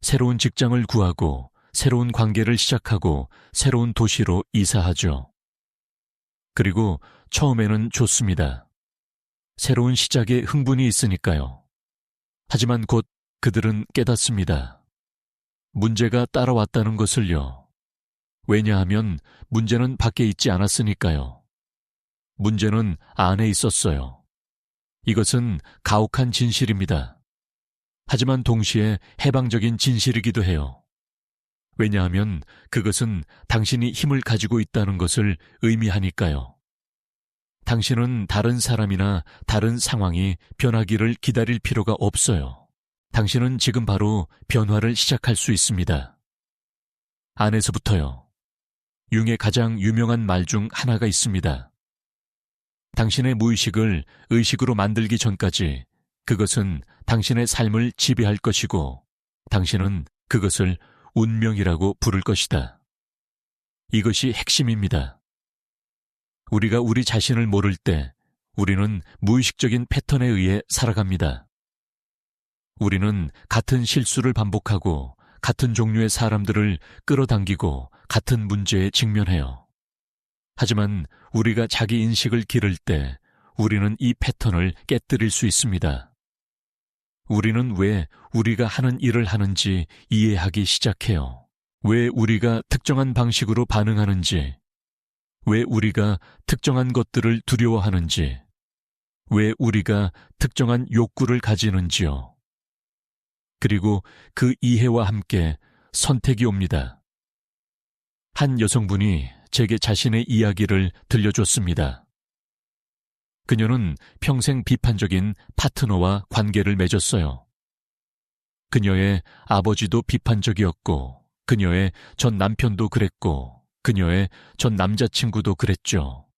S1: 새로운 직장을 구하고 새로운 관계를 시작하고 새로운 도시로 이사하죠. 그리고 처음에는 좋습니다. 새로운 시작에 흥분이 있으니까요. 하지만 곧 그들은 깨닫습니다. 문제가 따라왔다는 것을요. 왜냐하면 문제는 밖에 있지 않았으니까요. 문제는 안에 있었어요. 이것은 가혹한 진실입니다. 하지만 동시에 해방적인 진실이기도 해요. 왜냐하면 그것은 당신이 힘을 가지고 있다는 것을 의미하니까요. 당신은 다른 사람이나 다른 상황이 변하기를 기다릴 필요가 없어요. 당신은 지금 바로 변화를 시작할 수 있습니다. 안에서부터요. 융의 가장 유명한 말 중 하나가 있습니다. 당신의 무의식을 의식으로 만들기 전까지 그것은 당신의 삶을 지배할 것이고 당신은 그것을 운명이라고 부를 것이다. 이것이 핵심입니다. 우리가 우리 자신을 모를 때 우리는 무의식적인 패턴에 의해 살아갑니다. 우리는 같은 실수를 반복하고 같은 종류의 사람들을 끌어당기고 같은 문제에 직면해요. 하지만 우리가 자기 인식을 기를 때 우리는 이 패턴을 깨뜨릴 수 있습니다. 우리는 왜 우리가 하는 일을 하는지 이해하기 시작해요. 왜 우리가 특정한 방식으로 반응하는지, 왜 우리가 특정한 것들을 두려워하는지, 왜 우리가 특정한 욕구를 가지는지요. 그리고 그 이해와 함께 선택이 옵니다. 한 여성분이 제게 자신의 이야기를 들려줬습니다. 그녀는 평생 비판적인 파트너와 관계를 맺었어요. 그녀의 아버지도 비판적이었고, 그녀의 전 남편도 그랬고, 그녀의 전 남자친구도 그랬죠.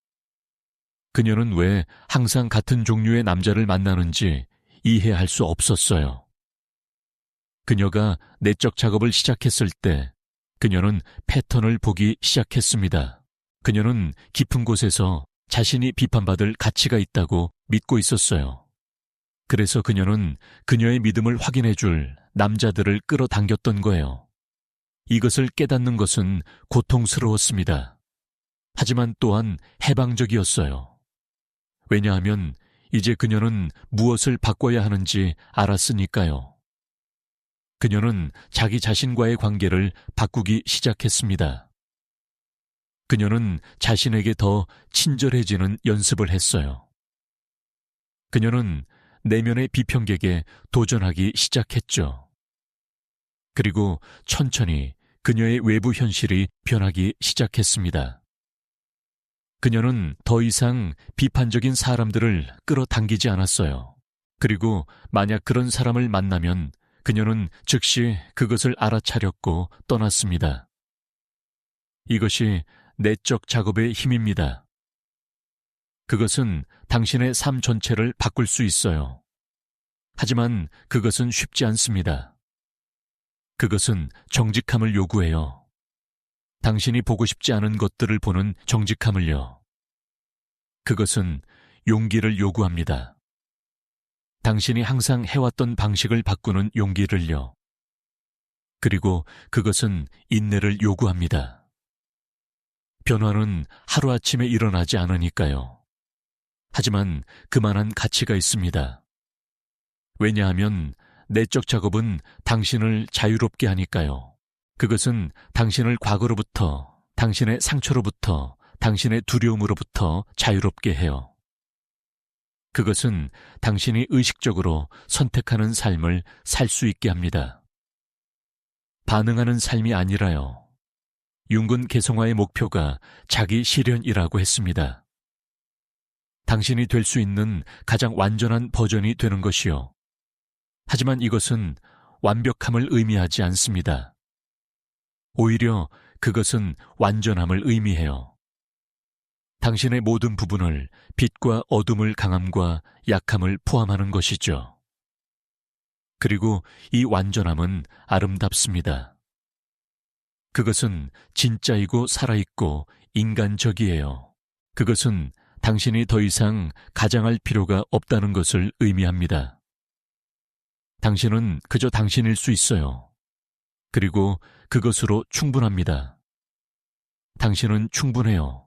S1: 그녀는 왜 항상 같은 종류의 남자를 만나는지 이해할 수 없었어요. 그녀가 내적 작업을 시작했을 때 그녀는 패턴을 보기 시작했습니다. 그녀는 깊은 곳에서 자신이 비판받을 가치가 있다고 믿고 있었어요. 그래서 그녀는 그녀의 믿음을 확인해 줄 남자들을 끌어당겼던 거예요. 이것을 깨닫는 것은 고통스러웠습니다. 하지만 또한 해방적이었어요. 왜냐하면 이제 그녀는 무엇을 바꿔야 하는지 알았으니까요. 그녀는 자기 자신과의 관계를 바꾸기 시작했습니다. 그녀는 자신에게 더 친절해지는 연습을 했어요. 그녀는 내면의 비평객에 도전하기 시작했죠. 그리고 천천히 그녀의 외부 현실이 변하기 시작했습니다. 그녀는 더 이상 비판적인 사람들을 끌어당기지 않았어요. 그리고 만약 그런 사람을 만나면 그녀는 즉시 그것을 알아차렸고 떠났습니다. 이것이 내적 작업의 힘입니다. 그것은 당신의 삶 전체를 바꿀 수 있어요. 하지만 그것은 쉽지 않습니다. 그것은 정직함을 요구해요. 당신이 보고 싶지 않은 것들을 보는 정직함을요. 그것은 용기를 요구합니다. 당신이 항상 해왔던 방식을 바꾸는 용기를요. 그리고 그것은 인내를 요구합니다. 변화는 하루아침에 일어나지 않으니까요. 하지만 그만한 가치가 있습니다. 왜냐하면 내적 작업은 당신을 자유롭게 하니까요. 그것은 당신을 과거로부터, 당신의 상처로부터, 당신의 두려움으로부터 자유롭게 해요. 그것은 당신이 의식적으로 선택하는 삶을 살 수 있게 합니다. 반응하는 삶이 아니라요. 융근 개성화의 목표가 자기 실현이라고 했습니다. 당신이 될 수 있는 가장 완전한 버전이 되는 것이요. 하지만 이것은 완벽함을 의미하지 않습니다. 오히려 그것은 완전함을 의미해요. 당신의 모든 부분을 빛과 어둠을 강함과 약함을 포함하는 것이죠. 그리고 이 완전함은 아름답습니다. 그것은 진짜이고 살아있고 인간적이에요. 그것은 당신이 더 이상 가장할 필요가 없다는 것을 의미합니다. 당신은 그저 당신일 수 있어요. 그리고 그것으로 충분합니다. 당신은 충분해요.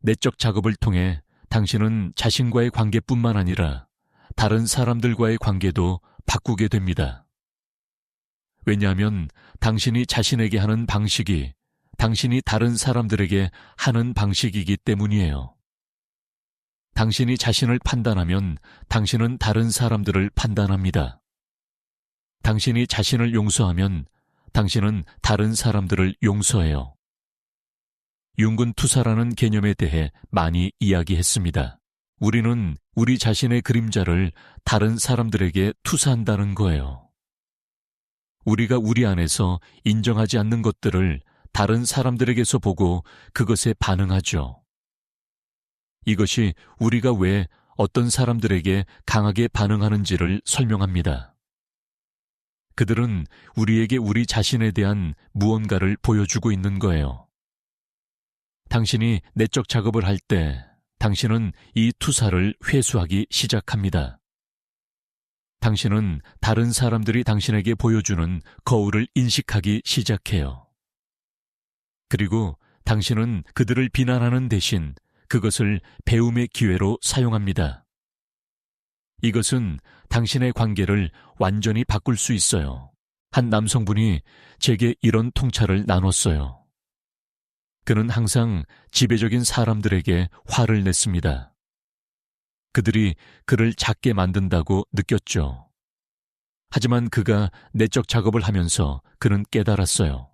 S1: 내적 작업을 통해 당신은 자신과의 관계뿐만 아니라 다른 사람들과의 관계도 바꾸게 됩니다. 왜냐하면 당신이 자신에게 하는 방식이 당신이 다른 사람들에게 하는 방식이기 때문이에요. 당신이 자신을 판단하면 당신은 다른 사람들을 판단합니다. 당신이 자신을 용서하면 당신은 다른 사람들을 용서해요. 융근 투사라는 개념에 대해 많이 이야기했습니다. 우리는 우리 자신의 그림자를 다른 사람들에게 투사한다는 거예요. 우리가 우리 안에서 인정하지 않는 것들을 다른 사람들에게서 보고 그것에 반응하죠. 이것이 우리가 왜 어떤 사람들에게 강하게 반응하는지를 설명합니다. 그들은 우리에게 우리 자신에 대한 무언가를 보여주고 있는 거예요. 당신이 내적 작업을 할 때 당신은 이 투사를 회수하기 시작합니다. 당신은 다른 사람들이 당신에게 보여주는 거울을 인식하기 시작해요. 그리고 당신은 그들을 비난하는 대신 그것을 배움의 기회로 사용합니다. 이것은 당신의 관계를 완전히 바꿀 수 있어요. 한 남성분이 제게 이런 통찰을 나눴어요. 그는 항상 지배적인 사람들에게 화를 냈습니다. 그들이 그를 작게 만든다고 느꼈죠. 하지만 그가 내적 작업을 하면서 그는 깨달았어요.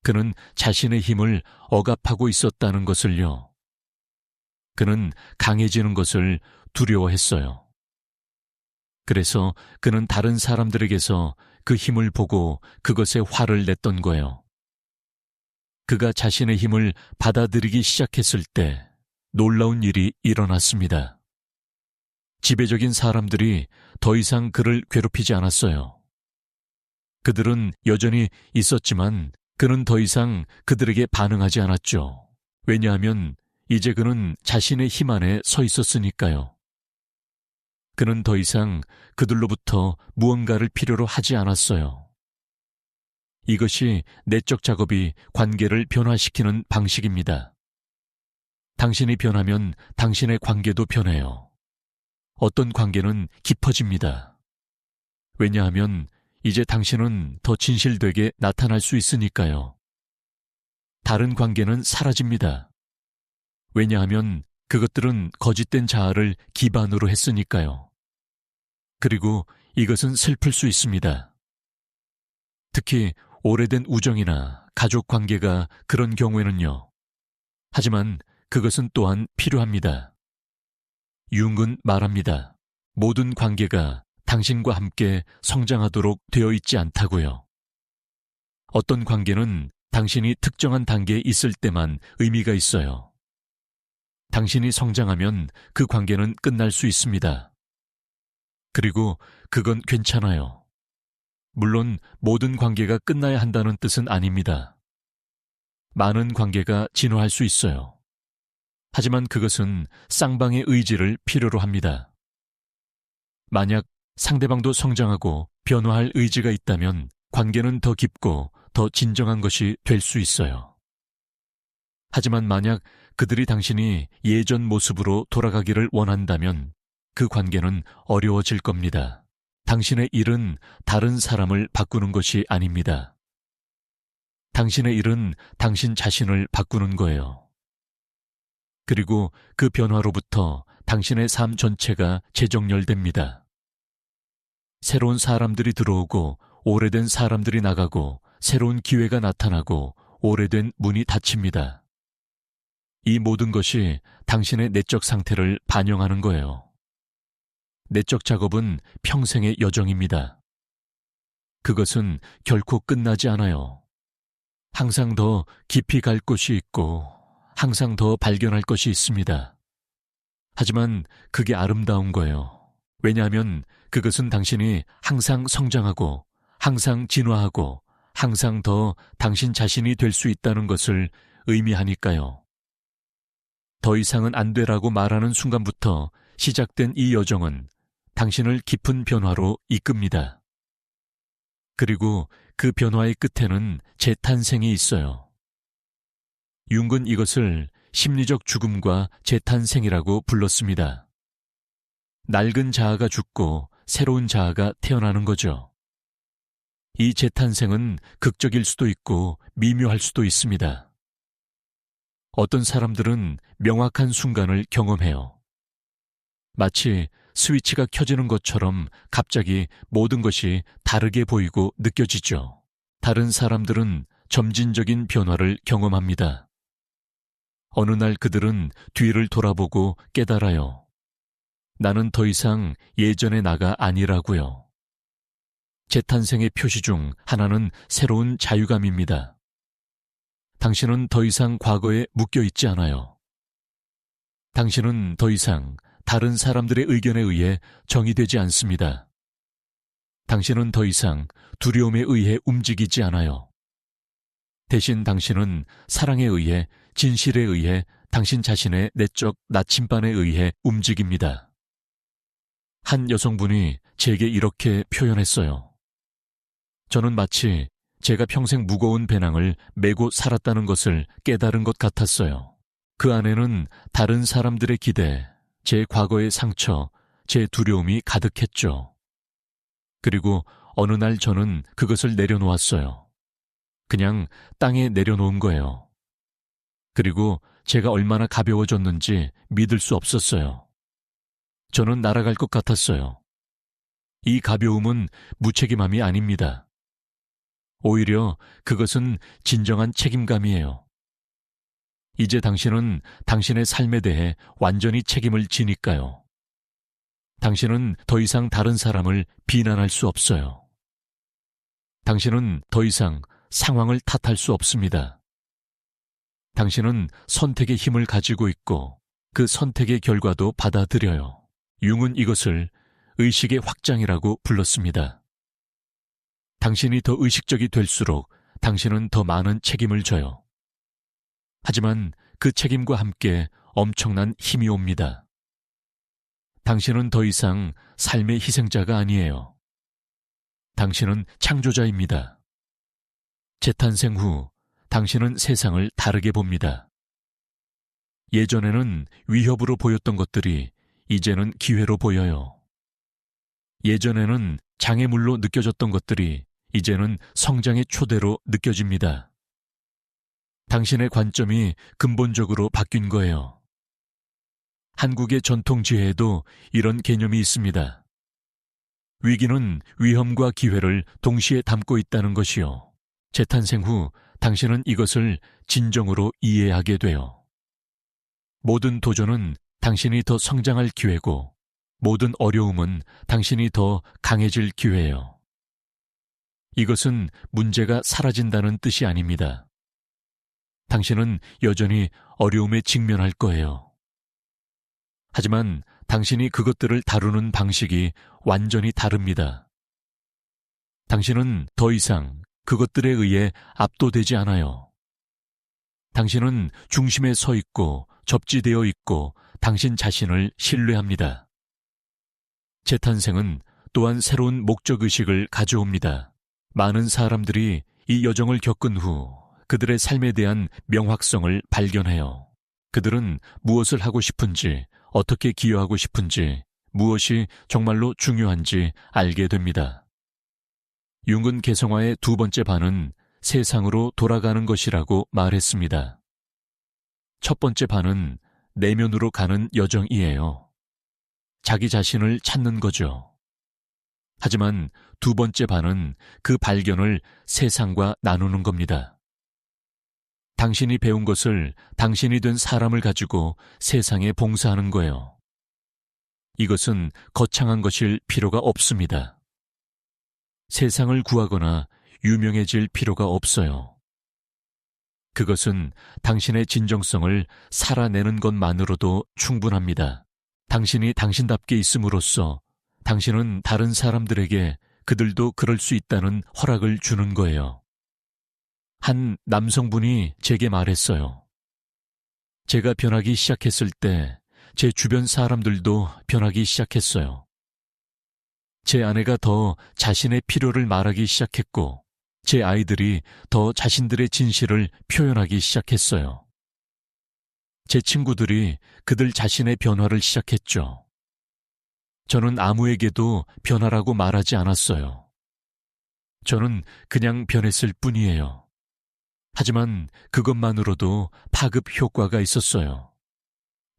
S1: 그는 자신의 힘을 억압하고 있었다는 것을요. 그는 강해지는 것을 두려워했어요. 그래서 그는 다른 사람들에게서 그 힘을 보고 그것에 화를 냈던 거예요. 그가 자신의 힘을 받아들이기 시작했을 때 놀라운 일이 일어났습니다. 지배적인 사람들이 더 이상 그를 괴롭히지 않았어요. 그들은 여전히 있었지만 그는 더 이상 그들에게 반응하지 않았죠. 왜냐하면 이제 그는 자신의 힘 안에 서 있었으니까요. 그는 더 이상 그들로부터 무언가를 필요로 하지 않았어요. 이것이 내적 작업이 관계를 변화시키는 방식입니다. 당신이 변하면 당신의 관계도 변해요. 어떤 관계는 깊어집니다. 왜냐하면 이제 당신은 더 진실되게 나타날 수 있으니까요. 다른 관계는 사라집니다. 왜냐하면 그것들은 거짓된 자아를 기반으로 했으니까요. 그리고 이것은 슬플 수 있습니다. 특히 오래된 우정이나 가족 관계가 그런 경우에는요. 하지만 그것은 또한 필요합니다. 융은 말합니다. 모든 관계가 당신과 함께 성장하도록 되어 있지 않다고요. 어떤 관계는 당신이 특정한 단계에 있을 때만 의미가 있어요. 당신이 성장하면 그 관계는 끝날 수 있습니다. 그리고 그건 괜찮아요. 물론 모든 관계가 끝나야 한다는 뜻은 아닙니다. 많은 관계가 진화할 수 있어요. 하지만 그것은 쌍방의 의지를 필요로 합니다. 만약 상대방도 성장하고 변화할 의지가 있다면 관계는 더 깊고 더 진정한 것이 될 수 있어요. 하지만 만약 그들이 당신이 예전 모습으로 돌아가기를 원한다면 그 관계는 어려워질 겁니다. 당신의 일은 다른 사람을 바꾸는 것이 아닙니다. 당신의 일은 당신 자신을 바꾸는 거예요. 그리고 그 변화로부터 당신의 삶 전체가 재정렬됩니다. 새로운 사람들이 들어오고 오래된 사람들이 나가고 새로운 기회가 나타나고 오래된 문이 닫힙니다. 이 모든 것이 당신의 내적 상태를 반영하는 거예요. 내적 작업은 평생의 여정입니다. 그것은 결코 끝나지 않아요. 항상 더 깊이 갈 곳이 있고 항상 더 발견할 것이 있습니다. 하지만 그게 아름다운 거예요. 왜냐하면 그것은 당신이 항상 성장하고 항상 진화하고 항상 더 당신 자신이 될 수 있다는 것을 의미하니까요. 더 이상은 안 되라고 말하는 순간부터 시작된 이 여정은 당신을 깊은 변화로 이끕니다. 그리고 그 변화의 끝에는 재탄생이 있어요. 융은 이것을 심리적 죽음과 재탄생이라고 불렀습니다. 낡은 자아가 죽고 새로운 자아가 태어나는 거죠. 이 재탄생은 극적일 수도 있고 미묘할 수도 있습니다. 어떤 사람들은 명확한 순간을 경험해요. 마치 스위치가 켜지는 것처럼 갑자기 모든 것이 다르게 보이고 느껴지죠. 다른 사람들은 점진적인 변화를 경험합니다. 어느 날 그들은 뒤를 돌아보고 깨달아요. 나는 더 이상 예전의 나가 아니라고요. 재탄생의 표시 중 하나는 새로운 자유감입니다. 당신은 더 이상 과거에 묶여 있지 않아요. 당신은 더 이상 다른 사람들의 의견에 의해 정의되지 않습니다. 당신은 더 이상 두려움에 의해 움직이지 않아요. 대신 당신은 사랑에 의해, 진실에 의해, 당신 자신의 내적 나침반에 의해 움직입니다. 한 여성분이 제게 이렇게 표현했어요. 저는 마치 제가 평생 무거운 배낭을 메고 살았다는 것을 깨달은 것 같았어요. 그 안에는 다른 사람들의 기대, 제 과거의 상처, 제 두려움이 가득했죠. 그리고 어느 날 저는 그것을 내려놓았어요. 그냥 땅에 내려놓은 거예요. 그리고 제가 얼마나 가벼워졌는지 믿을 수 없었어요. 저는 날아갈 것 같았어요. 이 가벼움은 무책임함이 아닙니다. 오히려 그것은 진정한 책임감이에요. 이제 당신은 당신의 삶에 대해 완전히 책임을 지니까요. 당신은 더 이상 다른 사람을 비난할 수 없어요. 당신은 더 이상 상황을 탓할 수 없습니다. 당신은 선택의 힘을 가지고 있고 그 선택의 결과도 받아들여요. 융은 이것을 의식의 확장이라고 불렀습니다. 당신이 더 의식적이 될수록 당신은 더 많은 책임을 져요. 하지만 그 책임과 함께 엄청난 힘이 옵니다. 당신은 더 이상 삶의 희생자가 아니에요. 당신은 창조자입니다. 재탄생 후 당신은 세상을 다르게 봅니다. 예전에는 위협으로 보였던 것들이 이제는 기회로 보여요. 예전에는 장애물로 느껴졌던 것들이 이제는 성장의 초대로 느껴집니다. 당신의 관점이 근본적으로 바뀐 거예요. 한국의 전통 지혜에도 이런 개념이 있습니다. 위기는 위험과 기회를 동시에 담고 있다는 것이요. 재탄생 후 당신은 이것을 진정으로 이해하게 돼요. 모든 도전은 당신이 더 성장할 기회고 모든 어려움은 당신이 더 강해질 기회예요. 이것은 문제가 사라진다는 뜻이 아닙니다. 당신은 여전히 어려움에 직면할 거예요. 하지만 당신이 그것들을 다루는 방식이 완전히 다릅니다. 당신은 더 이상 그것들에 의해 압도되지 않아요. 당신은 중심에 서 있고 접지되어 있고 당신 자신을 신뢰합니다. 재탄생은 또한 새로운 목적의식을 가져옵니다. 많은 사람들이 이 여정을 겪은 후 그들의 삶에 대한 명확성을 발견해요. 그들은 무엇을 하고 싶은지, 어떻게 기여하고 싶은지, 무엇이 정말로 중요한지 알게 됩니다. 융은 개성화의 두 번째 반은 세상으로 돌아가는 것이라고 말했습니다. 첫 번째 반은 내면으로 가는 여정이에요. 자기 자신을 찾는 거죠. 하지만 두 번째 반은 그 발견을 세상과 나누는 겁니다. 당신이 배운 것을 당신이 된 사람을 가지고 세상에 봉사하는 거예요. 이것은 거창한 것일 필요가 없습니다. 세상을 구하거나 유명해질 필요가 없어요. 그것은 당신의 진정성을 살아내는 것만으로도 충분합니다. 당신이 당신답게 있음으로써 당신은 다른 사람들에게 그들도 그럴 수 있다는 허락을 주는 거예요. 한 남성분이 제게 말했어요. 제가 변하기 시작했을 때 제 주변 사람들도 변하기 시작했어요. 제 아내가 더 자신의 필요를 말하기 시작했고 제 아이들이 더 자신들의 진실을 표현하기 시작했어요. 제 친구들이 그들 자신의 변화를 시작했죠. 저는 아무에게도 변화라고 말하지 않았어요. 저는 그냥 변했을 뿐이에요. 하지만 그것만으로도 파급 효과가 있었어요.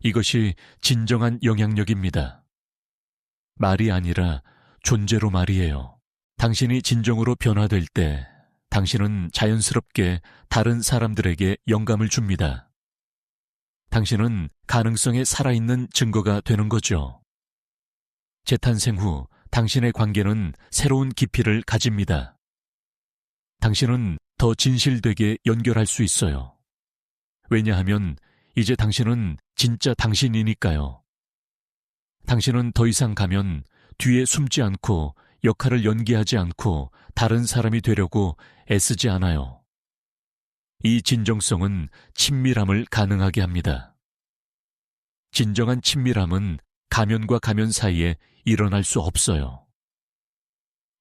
S1: 이것이 진정한 영향력입니다. 말이 아니라 존재로 말이에요. 당신이 진정으로 변화될 때 당신은 자연스럽게 다른 사람들에게 영감을 줍니다. 당신은 가능성에 살아있는 증거가 되는 거죠. 재탄생 후 당신의 관계는 새로운 깊이를 가집니다. 당신은 더 진실되게 연결할 수 있어요. 왜냐하면 이제 당신은 진짜 당신이니까요. 당신은 더 이상 가면 뒤에 숨지 않고 역할을 연기하지 않고 다른 사람이 되려고 애쓰지 않아요. 이 진정성은 친밀함을 가능하게 합니다. 진정한 친밀함은 가면과 가면 사이에 일어날 수 없어요.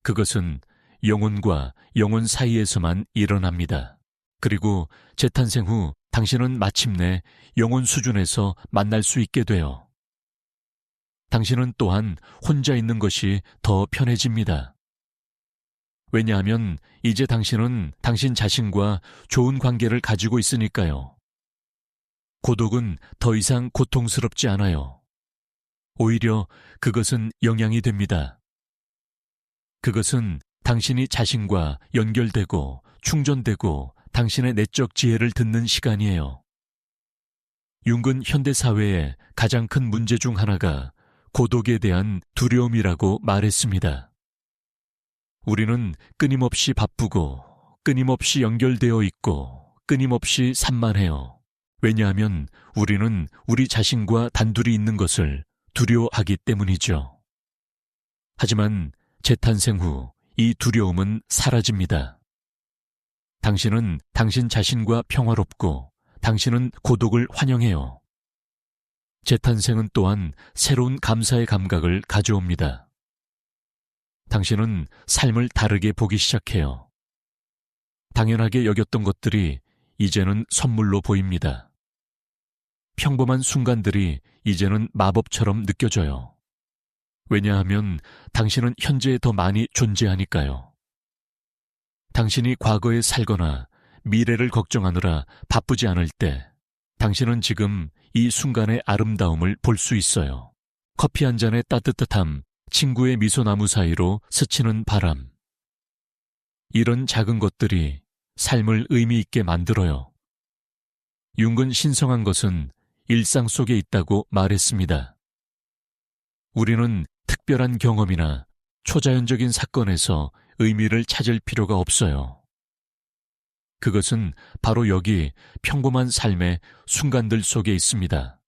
S1: 그것은 영혼과 영혼 사이에서만 일어납니다. 그리고 재탄생 후 당신은 마침내 영혼 수준에서 만날 수 있게 돼요. 당신은 또한 혼자 있는 것이 더 편해집니다. 왜냐하면 이제 당신은 당신 자신과 좋은 관계를 가지고 있으니까요. 고독은 더 이상 고통스럽지 않아요. 오히려 그것은 영향이 됩니다. 그것은 당신이 자신과 연결되고 충전되고 당신의 내적 지혜를 듣는 시간이에요. 융은 현대사회의 가장 큰 문제 중 하나가 고독에 대한 두려움이라고 말했습니다. 우리는 끊임없이 바쁘고 끊임없이 연결되어 있고 끊임없이 산만해요. 왜냐하면 우리는 우리 자신과 단둘이 있는 것을 두려워하기 때문이죠. 하지만 재탄생 후 이 두려움은 사라집니다. 당신은 당신 자신과 평화롭고 당신은 고독을 환영해요. 재탄생은 또한 새로운 감사의 감각을 가져옵니다. 당신은 삶을 다르게 보기 시작해요. 당연하게 여겼던 것들이 이제는 선물로 보입니다. 평범한 순간들이 이제는 마법처럼 느껴져요. 왜냐하면 당신은 현재에 더 많이 존재하니까요. 당신이 과거에 살거나 미래를 걱정하느라 바쁘지 않을 때 당신은 지금 이 순간의 아름다움을 볼 수 있어요. 커피 한 잔의 따뜻함, 친구의 미소나무 사이로 스치는 바람. 이런 작은 것들이 삶을 의미 있게 만들어요. 융은 신성한 것은 일상 속에 있다고 말했습니다. 우리는 특별한 경험이나 초자연적인 사건에서 의미를 찾을 필요가 없어요. 그것은 바로 여기 평범한 삶의 순간들 속에 있습니다.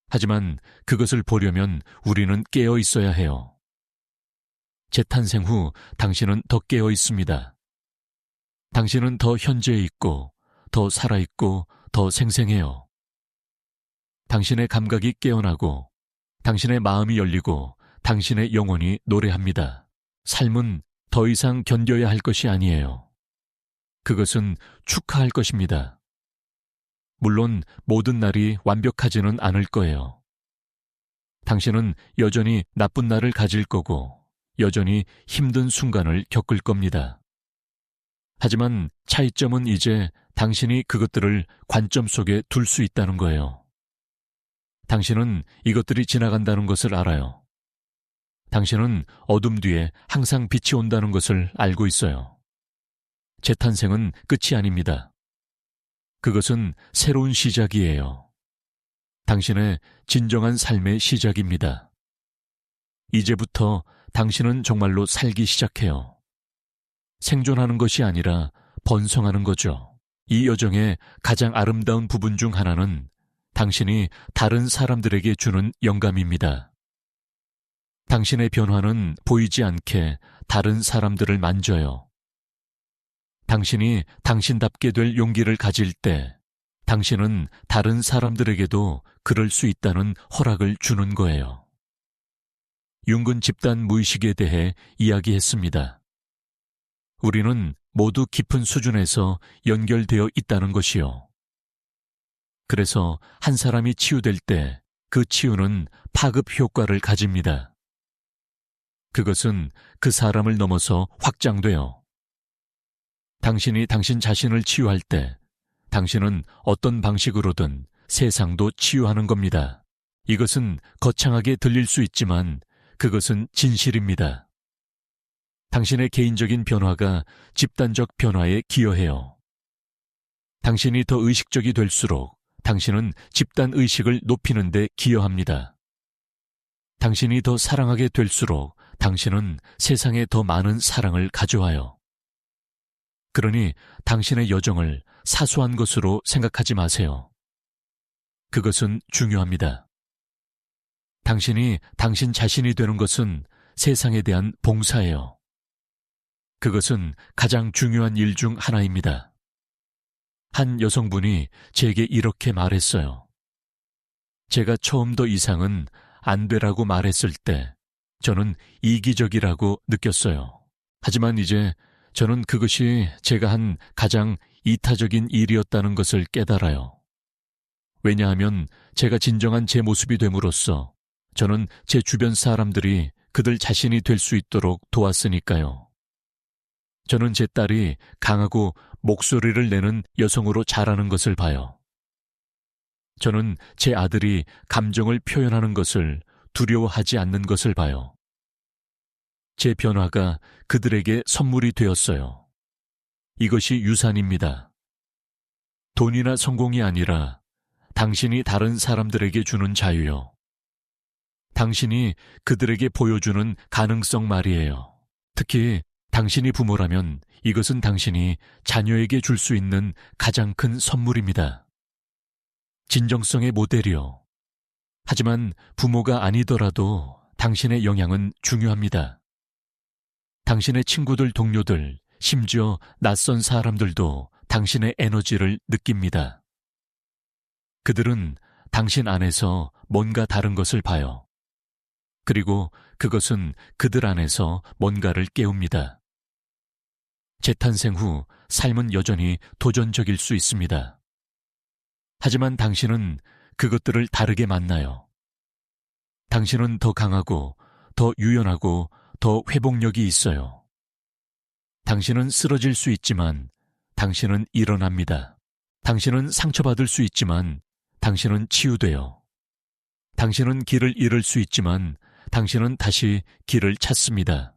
S1: 하지만 그것을 보려면 우리는 깨어 있어야 해요. 재탄생 후 당신은 더 깨어 있습니다. 당신은 더 현재에 있고, 더 살아있고, 더 생생해요. 당신의 감각이 깨어나고, 당신의 마음이 열리고 당신의 영혼이 노래합니다. 삶은 더 이상 견뎌야 할 것이 아니에요. 그것은 축하할 것입니다. 물론 모든 날이 완벽하지는 않을 거예요. 당신은 여전히 나쁜 날을 가질 거고 여전히 힘든 순간을 겪을 겁니다. 하지만 차이점은 이제 당신이 그것들을 관점 속에 둘 수 있다는 거예요. 당신은 이것들이 지나간다는 것을 알아요. 당신은 어둠 뒤에 항상 빛이 온다는 것을 알고 있어요. 재탄생은 끝이 아닙니다. 그것은 새로운 시작이에요. 당신의 진정한 삶의 시작입니다. 이제부터 당신은 정말로 살기 시작해요. 생존하는 것이 아니라 번성하는 거죠. 이 여정의 가장 아름다운 부분 중 하나는 당신이 다른 사람들에게 주는 영감입니다. 당신의 변화는 보이지 않게 다른 사람들을 만져요. 당신이 당신답게 될 용기를 가질 때 당신은 다른 사람들에게도 그럴 수 있다는 허락을 주는 거예요. 융은 집단 무의식에 대해 이야기했습니다. 우리는 모두 깊은 수준에서 연결되어 있다는 것이요. 그래서 한 사람이 치유될 때 그 치유는 파급 효과를 가집니다. 그것은 그 사람을 넘어서 확장되어 당신이 당신 자신을 치유할 때 당신은 어떤 방식으로든 세상도 치유하는 겁니다. 이것은 거창하게 들릴 수 있지만 그것은 진실입니다. 당신의 개인적인 변화가 집단적 변화에 기여해요. 당신이 더 의식적이 될수록 당신은 집단 의식을 높이는 데 기여합니다. 당신이 더 사랑하게 될수록 당신은 세상에 더 많은 사랑을 가져와요. 그러니 당신의 여정을 사소한 것으로 생각하지 마세요. 그것은 중요합니다. 당신이 당신 자신이 되는 것은 세상에 대한 봉사예요. 그것은 가장 중요한 일 중 하나입니다. 한 여성분이 제게 이렇게 말했어요. 제가 처음 더 이상은 안 되라고 말했을 때 저는 이기적이라고 느꼈어요. 하지만 이제 저는 그것이 제가 한 가장 이타적인 일이었다는 것을 깨달아요. 왜냐하면 제가 진정한 제 모습이 됨으로써 저는 제 주변 사람들이 그들 자신이 될 수 있도록 도왔으니까요. 저는 제 딸이 강하고 목소리를 내는 여성으로 자라는 것을 봐요. 저는 제 아들이 감정을 표현하는 것을 두려워하지 않는 것을 봐요. 제 변화가 그들에게 선물이 되었어요. 이것이 유산입니다. 돈이나 성공이 아니라 당신이 다른 사람들에게 주는 자유요. 당신이 그들에게 보여주는 가능성 말이에요. 특히 당신이 부모라면 이것은 당신이 자녀에게 줄 수 있는 가장 큰 선물입니다. 진정성의 모델이요. 하지만 부모가 아니더라도 당신의 영향은 중요합니다. 당신의 친구들, 동료들, 심지어 낯선 사람들도 당신의 에너지를 느낍니다. 그들은 당신 안에서 뭔가 다른 것을 봐요. 그리고 그것은 그들 안에서 뭔가를 깨웁니다. 재탄생 후 삶은 여전히 도전적일 수 있습니다. 하지만 당신은 그것들을 다르게 만나요. 당신은 더 강하고 더 유연하고 더 회복력이 있어요. 당신은 쓰러질 수 있지만 당신은 일어납니다. 당신은 상처받을 수 있지만 당신은 치유돼요. 당신은 길을 잃을 수 있지만 당신은 다시 길을 찾습니다.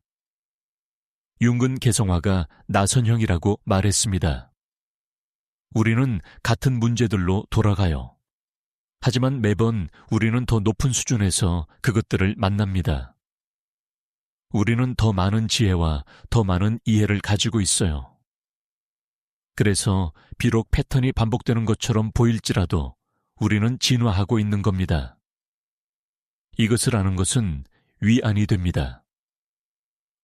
S1: 융근 개성화가 나선형이라고 말했습니다. 우리는 같은 문제들로 돌아가요. 하지만 매번 우리는 더 높은 수준에서 그것들을 만납니다. 우리는 더 많은 지혜와 더 많은 이해를 가지고 있어요. 그래서 비록 패턴이 반복되는 것처럼 보일지라도 우리는 진화하고 있는 겁니다. 이것을 아는 것은 위안이 됩니다.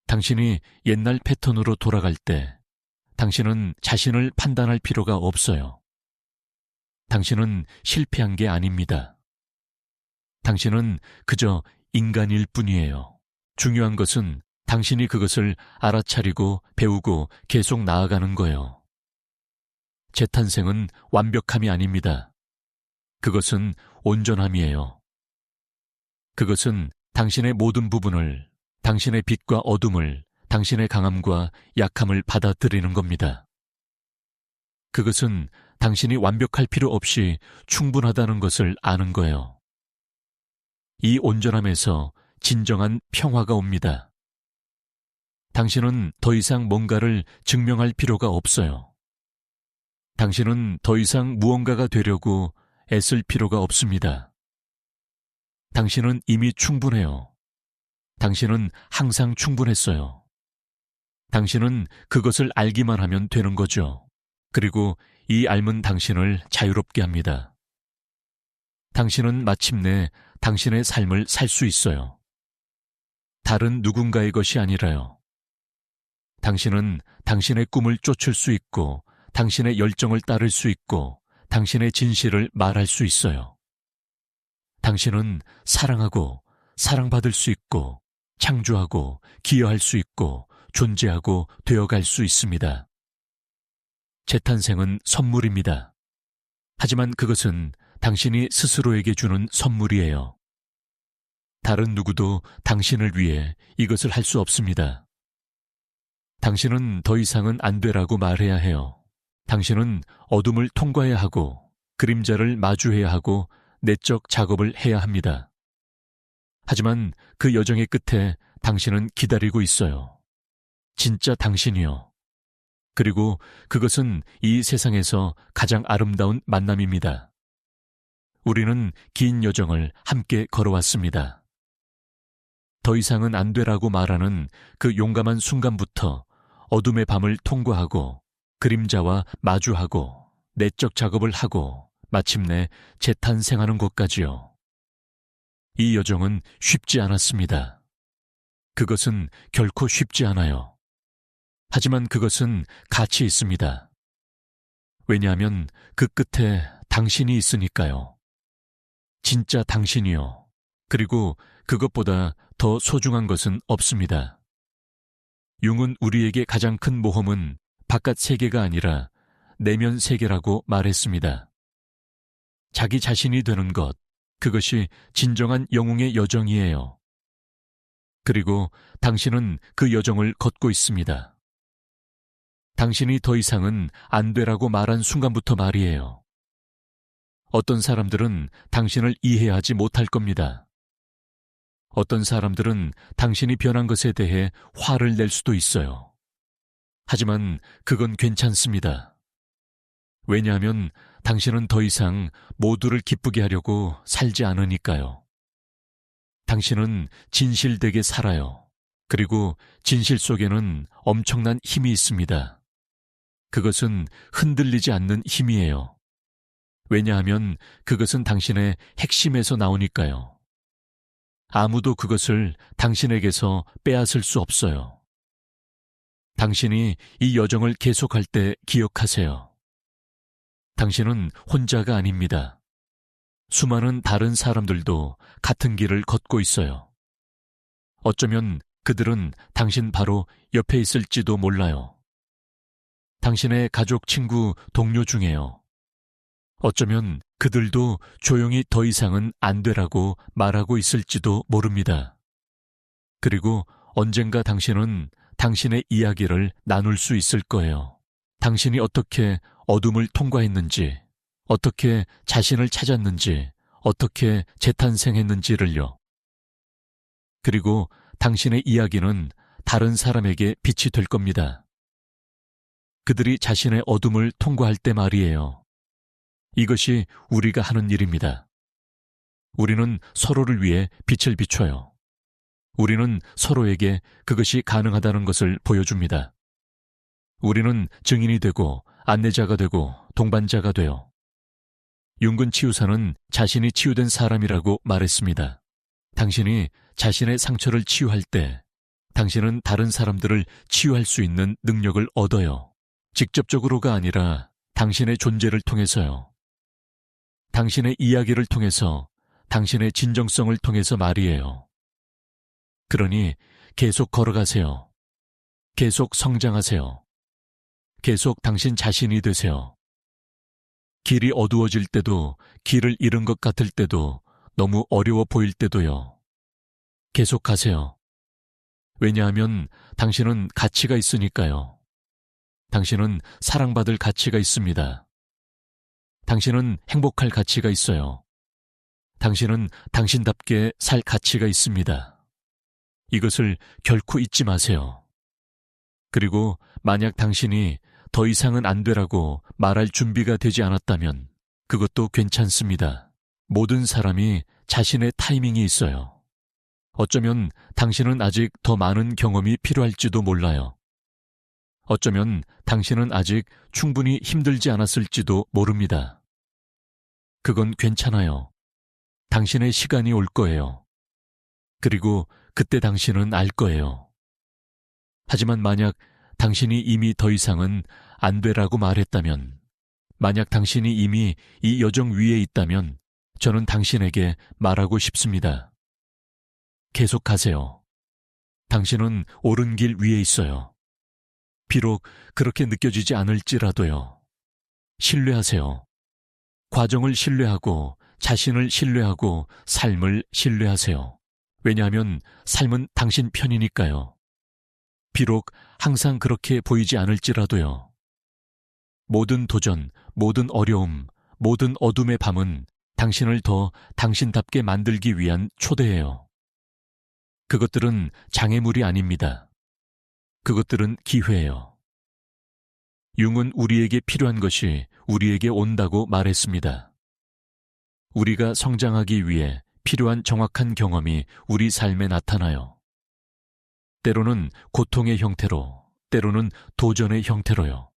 S1: 당신이 옛날 패턴으로 돌아갈 때 당신은 자신을 판단할 필요가 없어요. 당신은 실패한 게 아닙니다. 당신은 그저 인간일 뿐이에요. 중요한 것은 당신이 그것을 알아차리고 배우고 계속 나아가는 거예요. 재탄생은 완벽함이 아닙니다. 그것은 온전함이에요. 그것은 당신의 모든 부분을, 당신의 빛과 어둠을, 당신의 강함과 약함을 받아들이는 겁니다. 그것은 당신이 완벽할 필요 없이 충분하다는 것을 아는 거예요. 이 온전함에서 진정한 평화가 옵니다. 당신은 더 이상 뭔가를 증명할 필요가 없어요. 당신은 더 이상 무언가가 되려고 애쓸 필요가 없습니다. 당신은 이미 충분해요. 당신은 항상 충분했어요. 당신은 그것을 알기만 하면 되는 거죠. 그리고 이 알면 당신을 자유롭게 합니다. 당신은 마침내 당신의 삶을 살 수 있어요. 다른 누군가의 것이 아니라요. 당신은 당신의 꿈을 쫓을 수 있고 당신의 열정을 따를 수 있고 당신의 진실을 말할 수 있어요. 당신은 사랑하고 사랑받을 수 있고 창조하고 기여할 수 있고 존재하고 되어갈 수 있습니다. 재탄생은 선물입니다. 하지만 그것은 당신이 스스로에게 주는 선물이에요. 다른 누구도 당신을 위해 이것을 할 수 없습니다. 당신은 더 이상은 안 되라고 말해야 해요. 당신은 어둠을 통과해야 하고 그림자를 마주해야 하고 내적 작업을 해야 합니다. 하지만 그 여정의 끝에 당신은 기다리고 있어요. 진짜 당신이요. 그리고 그것은 이 세상에서 가장 아름다운 만남입니다. 우리는 긴 여정을 함께 걸어왔습니다. 더 이상은 안 되라고 말하는 그 용감한 순간부터 어둠의 밤을 통과하고 그림자와 마주하고 내적 작업을 하고 마침내 재탄생하는 것까지요. 이 여정은 쉽지 않았습니다. 그것은 결코 쉽지 않아요. 하지만 그것은 가치 있습니다. 왜냐하면 그 끝에 당신이 있으니까요. 진짜 당신이요. 그리고 그것보다 더 소중한 것은 없습니다. 융은 우리에게 가장 큰 모험은 바깥 세계가 아니라 내면 세계라고 말했습니다. 자기 자신이 되는 것, 그것이 진정한 영웅의 여정이에요. 그리고 당신은 그 여정을 걷고 있습니다. 당신이 더 이상은 안 되라고 말한 순간부터 말이에요. 어떤 사람들은 당신을 이해하지 못할 겁니다. 어떤 사람들은 당신이 변한 것에 대해 화를 낼 수도 있어요. 하지만 그건 괜찮습니다. 왜냐하면 당신은 더 이상 모두를 기쁘게 하려고 살지 않으니까요. 당신은 진실되게 살아요. 그리고 진실 속에는 엄청난 힘이 있습니다. 그것은 흔들리지 않는 힘이에요. 왜냐하면 그것은 당신의 핵심에서 나오니까요. 아무도 그것을 당신에게서 빼앗을 수 없어요. 당신이 이 여정을 계속할 때 기억하세요. 당신은 혼자가 아닙니다. 수많은 다른 사람들도 같은 길을 걷고 있어요. 어쩌면 그들은 당신 바로 옆에 있을지도 몰라요. 당신의 가족, 친구, 동료 중에요. 어쩌면 그들도 조용히 더 이상은 안 되라고 말하고 있을지도 모릅니다. 그리고 언젠가 당신은 당신의 이야기를 나눌 수 있을 거예요. 당신이 어떻게 어둠을 통과했는지, 어떻게 자신을 찾았는지, 어떻게 재탄생했는지를요. 그리고 당신의 이야기는 다른 사람에게 빛이 될 겁니다. 그들이 자신의 어둠을 통과할 때 말이에요. 이것이 우리가 하는 일입니다. 우리는 서로를 위해 빛을 비춰요. 우리는 서로에게 그것이 가능하다는 것을 보여줍니다. 우리는 증인이 되고 안내자가 되고 동반자가 되어 융근 치유사는 자신이 치유된 사람이라고 말했습니다. 당신이 자신의 상처를 치유할 때 당신은 다른 사람들을 치유할 수 있는 능력을 얻어요. 직접적으로가 아니라 당신의 존재를 통해서요. 당신의 이야기를 통해서, 당신의 진정성을 통해서 말이에요. 그러니 계속 걸어가세요. 계속 성장하세요. 계속 당신 자신이 되세요. 길이 어두워질 때도, 길을 잃은 것 같을 때도, 너무 어려워 보일 때도요. 계속 가세요. 왜냐하면 당신은 가치가 있으니까요. 당신은 사랑받을 가치가 있습니다. 당신은 행복할 가치가 있어요. 당신은 당신답게 살 가치가 있습니다. 이것을 결코 잊지 마세요. 그리고 만약 당신이 더 이상은 안 되라고 말할 준비가 되지 않았다면 그것도 괜찮습니다. 모든 사람이 자신의 타이밍이 있어요. 어쩌면 당신은 아직 더 많은 경험이 필요할지도 몰라요. 어쩌면 당신은 아직 충분히 힘들지 않았을지도 모릅니다. 그건 괜찮아요. 당신의 시간이 올 거예요. 그리고 그때 당신은 알 거예요. 하지만 만약 당신이 이미 더 이상은 안 되라고 말했다면, 만약 당신이 이미 이 여정 위에 있다면 저는 당신에게 말하고 싶습니다. 계속 가세요. 당신은 옳은 길 위에 있어요. 비록 그렇게 느껴지지 않을지라도요. 신뢰하세요. 과정을 신뢰하고 자신을 신뢰하고 삶을 신뢰하세요. 왜냐하면 삶은 당신 편이니까요. 비록 항상 그렇게 보이지 않을지라도요. 모든 도전, 모든 어려움, 모든 어둠의 밤은 당신을 더 당신답게 만들기 위한 초대예요. 그것들은 장애물이 아닙니다. 그것들은 기회예요. 융은 우리에게 필요한 것이 우리에게 온다고 말했습니다. 우리가 성장하기 위해 필요한 정확한 경험이 우리 삶에 나타나요. 때로는 고통의 형태로, 때로는 도전의 형태로요.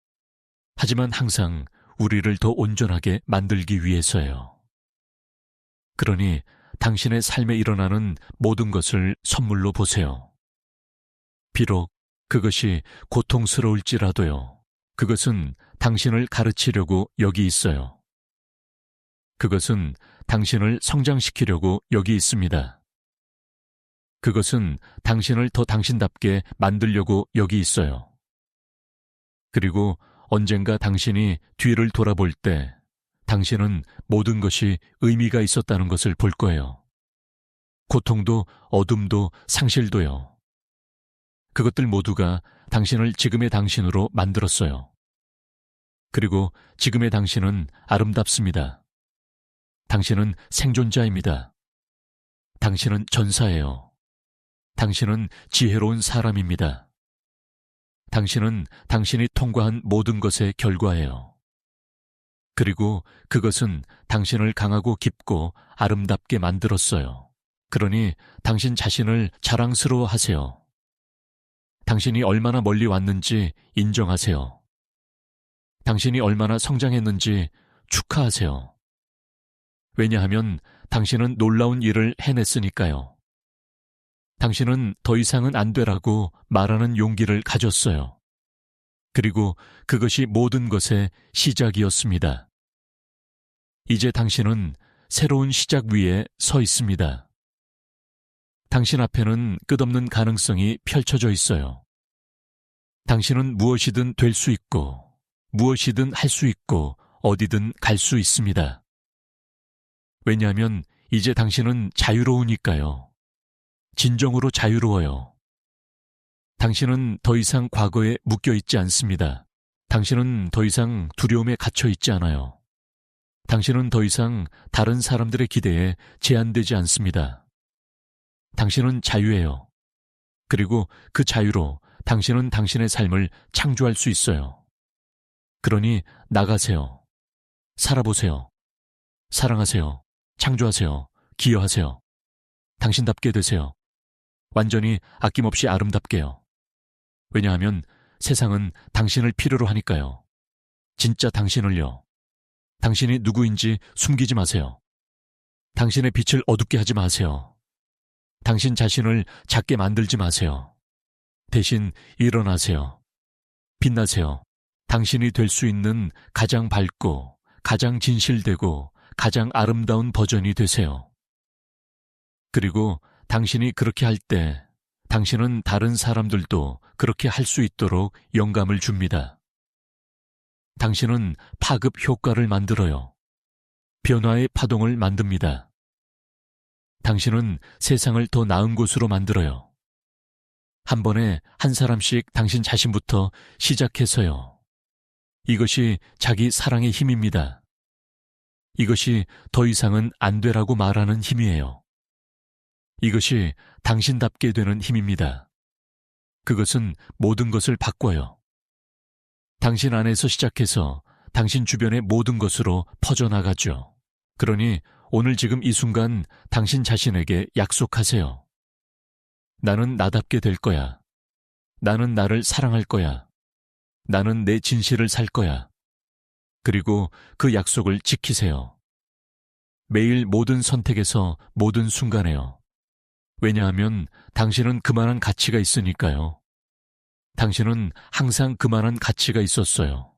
S1: 하지만 항상 우리를 더 온전하게 만들기 위해서예요. 그러니 당신의 삶에 일어나는 모든 것을 선물로 보세요. 비록 그것이 고통스러울지라도요. 그것은 당신을 가르치려고 여기 있어요. 그것은 당신을 성장시키려고 여기 있습니다. 그것은 당신을 더 당신답게 만들려고 여기 있어요. 그리고 언젠가 당신이 뒤를 돌아볼 때 당신은 모든 것이 의미가 있었다는 것을 볼 거예요. 고통도 어둠도 상실도요. 그것들 모두가 당신을 지금의 당신으로 만들었어요. 그리고 지금의 당신은 아름답습니다. 당신은 생존자입니다. 당신은 전사예요. 당신은 지혜로운 사람입니다. 당신은 당신이 통과한 모든 것의 결과예요. 그리고 그것은 당신을 강하고 깊고 아름답게 만들었어요. 그러니 당신 자신을 자랑스러워하세요. 당신이 얼마나 멀리 왔는지 인정하세요. 당신이 얼마나 성장했는지 축하하세요. 왜냐하면 당신은 놀라운 일을 해냈으니까요. 당신은 더 이상은 안 되라고 말하는 용기를 가졌어요. 그리고 그것이 모든 것의 시작이었습니다. 이제 당신은 새로운 시작 위에 서 있습니다. 당신 앞에는 끝없는 가능성이 펼쳐져 있어요. 당신은 무엇이든 될 수 있고, 무엇이든 할 수 있고, 어디든 갈 수 있습니다. 왜냐하면 이제 당신은 자유로우니까요. 진정으로 자유로워요. 당신은 더 이상 과거에 묶여 있지 않습니다. 당신은 더 이상 두려움에 갇혀 있지 않아요. 당신은 더 이상 다른 사람들의 기대에 제한되지 않습니다. 당신은 자유예요. 그리고 그 자유로 당신은 당신의 삶을 창조할 수 있어요. 그러니 나가세요. 살아보세요. 사랑하세요. 창조하세요. 기여하세요. 당신답게 되세요. 완전히 아낌없이 아름답게요. 왜냐하면 세상은 당신을 필요로 하니까요. 진짜 당신을요. 당신이 누구인지 숨기지 마세요. 당신의 빛을 어둡게 하지 마세요. 당신 자신을 작게 만들지 마세요. 대신 일어나세요. 빛나세요. 당신이 될 수 있는 가장 밝고 가장 진실되고 가장 아름다운 버전이 되세요. 그리고 당신이 그렇게 할 때 당신은 다른 사람들도 그렇게 할 수 있도록 영감을 줍니다. 당신은 파급 효과를 만들어요. 변화의 파동을 만듭니다. 당신은 세상을 더 나은 곳으로 만들어요. 한 번에 한 사람씩 당신 자신부터 시작해서요. 이것이 자기 사랑의 힘입니다. 이것이 더 이상은 안 되라고 말하는 힘이에요. 이것이 당신답게 되는 힘입니다. 그것은 모든 것을 바꿔요. 당신 안에서 시작해서 당신 주변의 모든 것으로 퍼져나가죠. 그러니 오늘 지금 이 순간 당신 자신에게 약속하세요. 나는 나답게 될 거야. 나는 나를 사랑할 거야. 나는 내 진실을 살 거야. 그리고 그 약속을 지키세요. 매일 모든 선택에서 모든 순간에요. 왜냐하면 당신은 그만한 가치가 있으니까요. 당신은 항상 그만한 가치가 있었어요.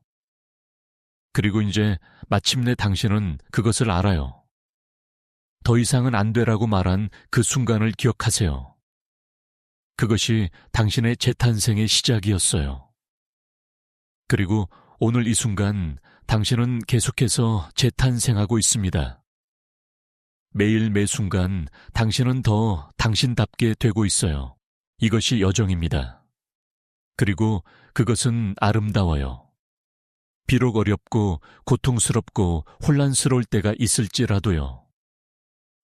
S1: 그리고 이제 마침내 당신은 그것을 알아요. 더 이상은 안 되라고 말한 그 순간을 기억하세요. 그것이 당신의 재탄생의 시작이었어요. 그리고 오늘 이 순간 당신은 계속해서 재탄생하고 있습니다. 매일 매순간 당신은 더 당신답게 되고 있어요. 이것이 여정입니다. 그리고 그것은 아름다워요. 비록 어렵고 고통스럽고 혼란스러울 때가 있을지라도요.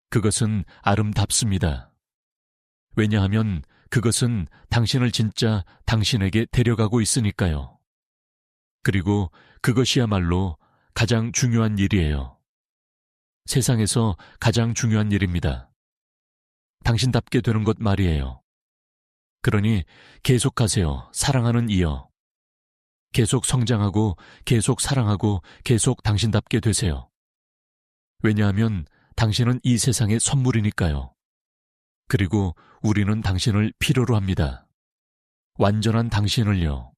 S1: 그것은 아름답습니다. 왜냐하면 그것은 당신을 진짜 당신에게 데려가고 있으니까요. 그리고 그것이야말로 가장 중요한 일이에요. 세상에서 가장 중요한 일입니다. 당신답게 되는 것 말이에요. 그러니 계속하세요. 사랑하는 이여. 계속 성장하고 계속 사랑하고 계속 당신답게 되세요. 왜냐하면 당신은 이 세상의 선물이니까요. 그리고 우리는 당신을 필요로 합니다. 완전한 당신을요.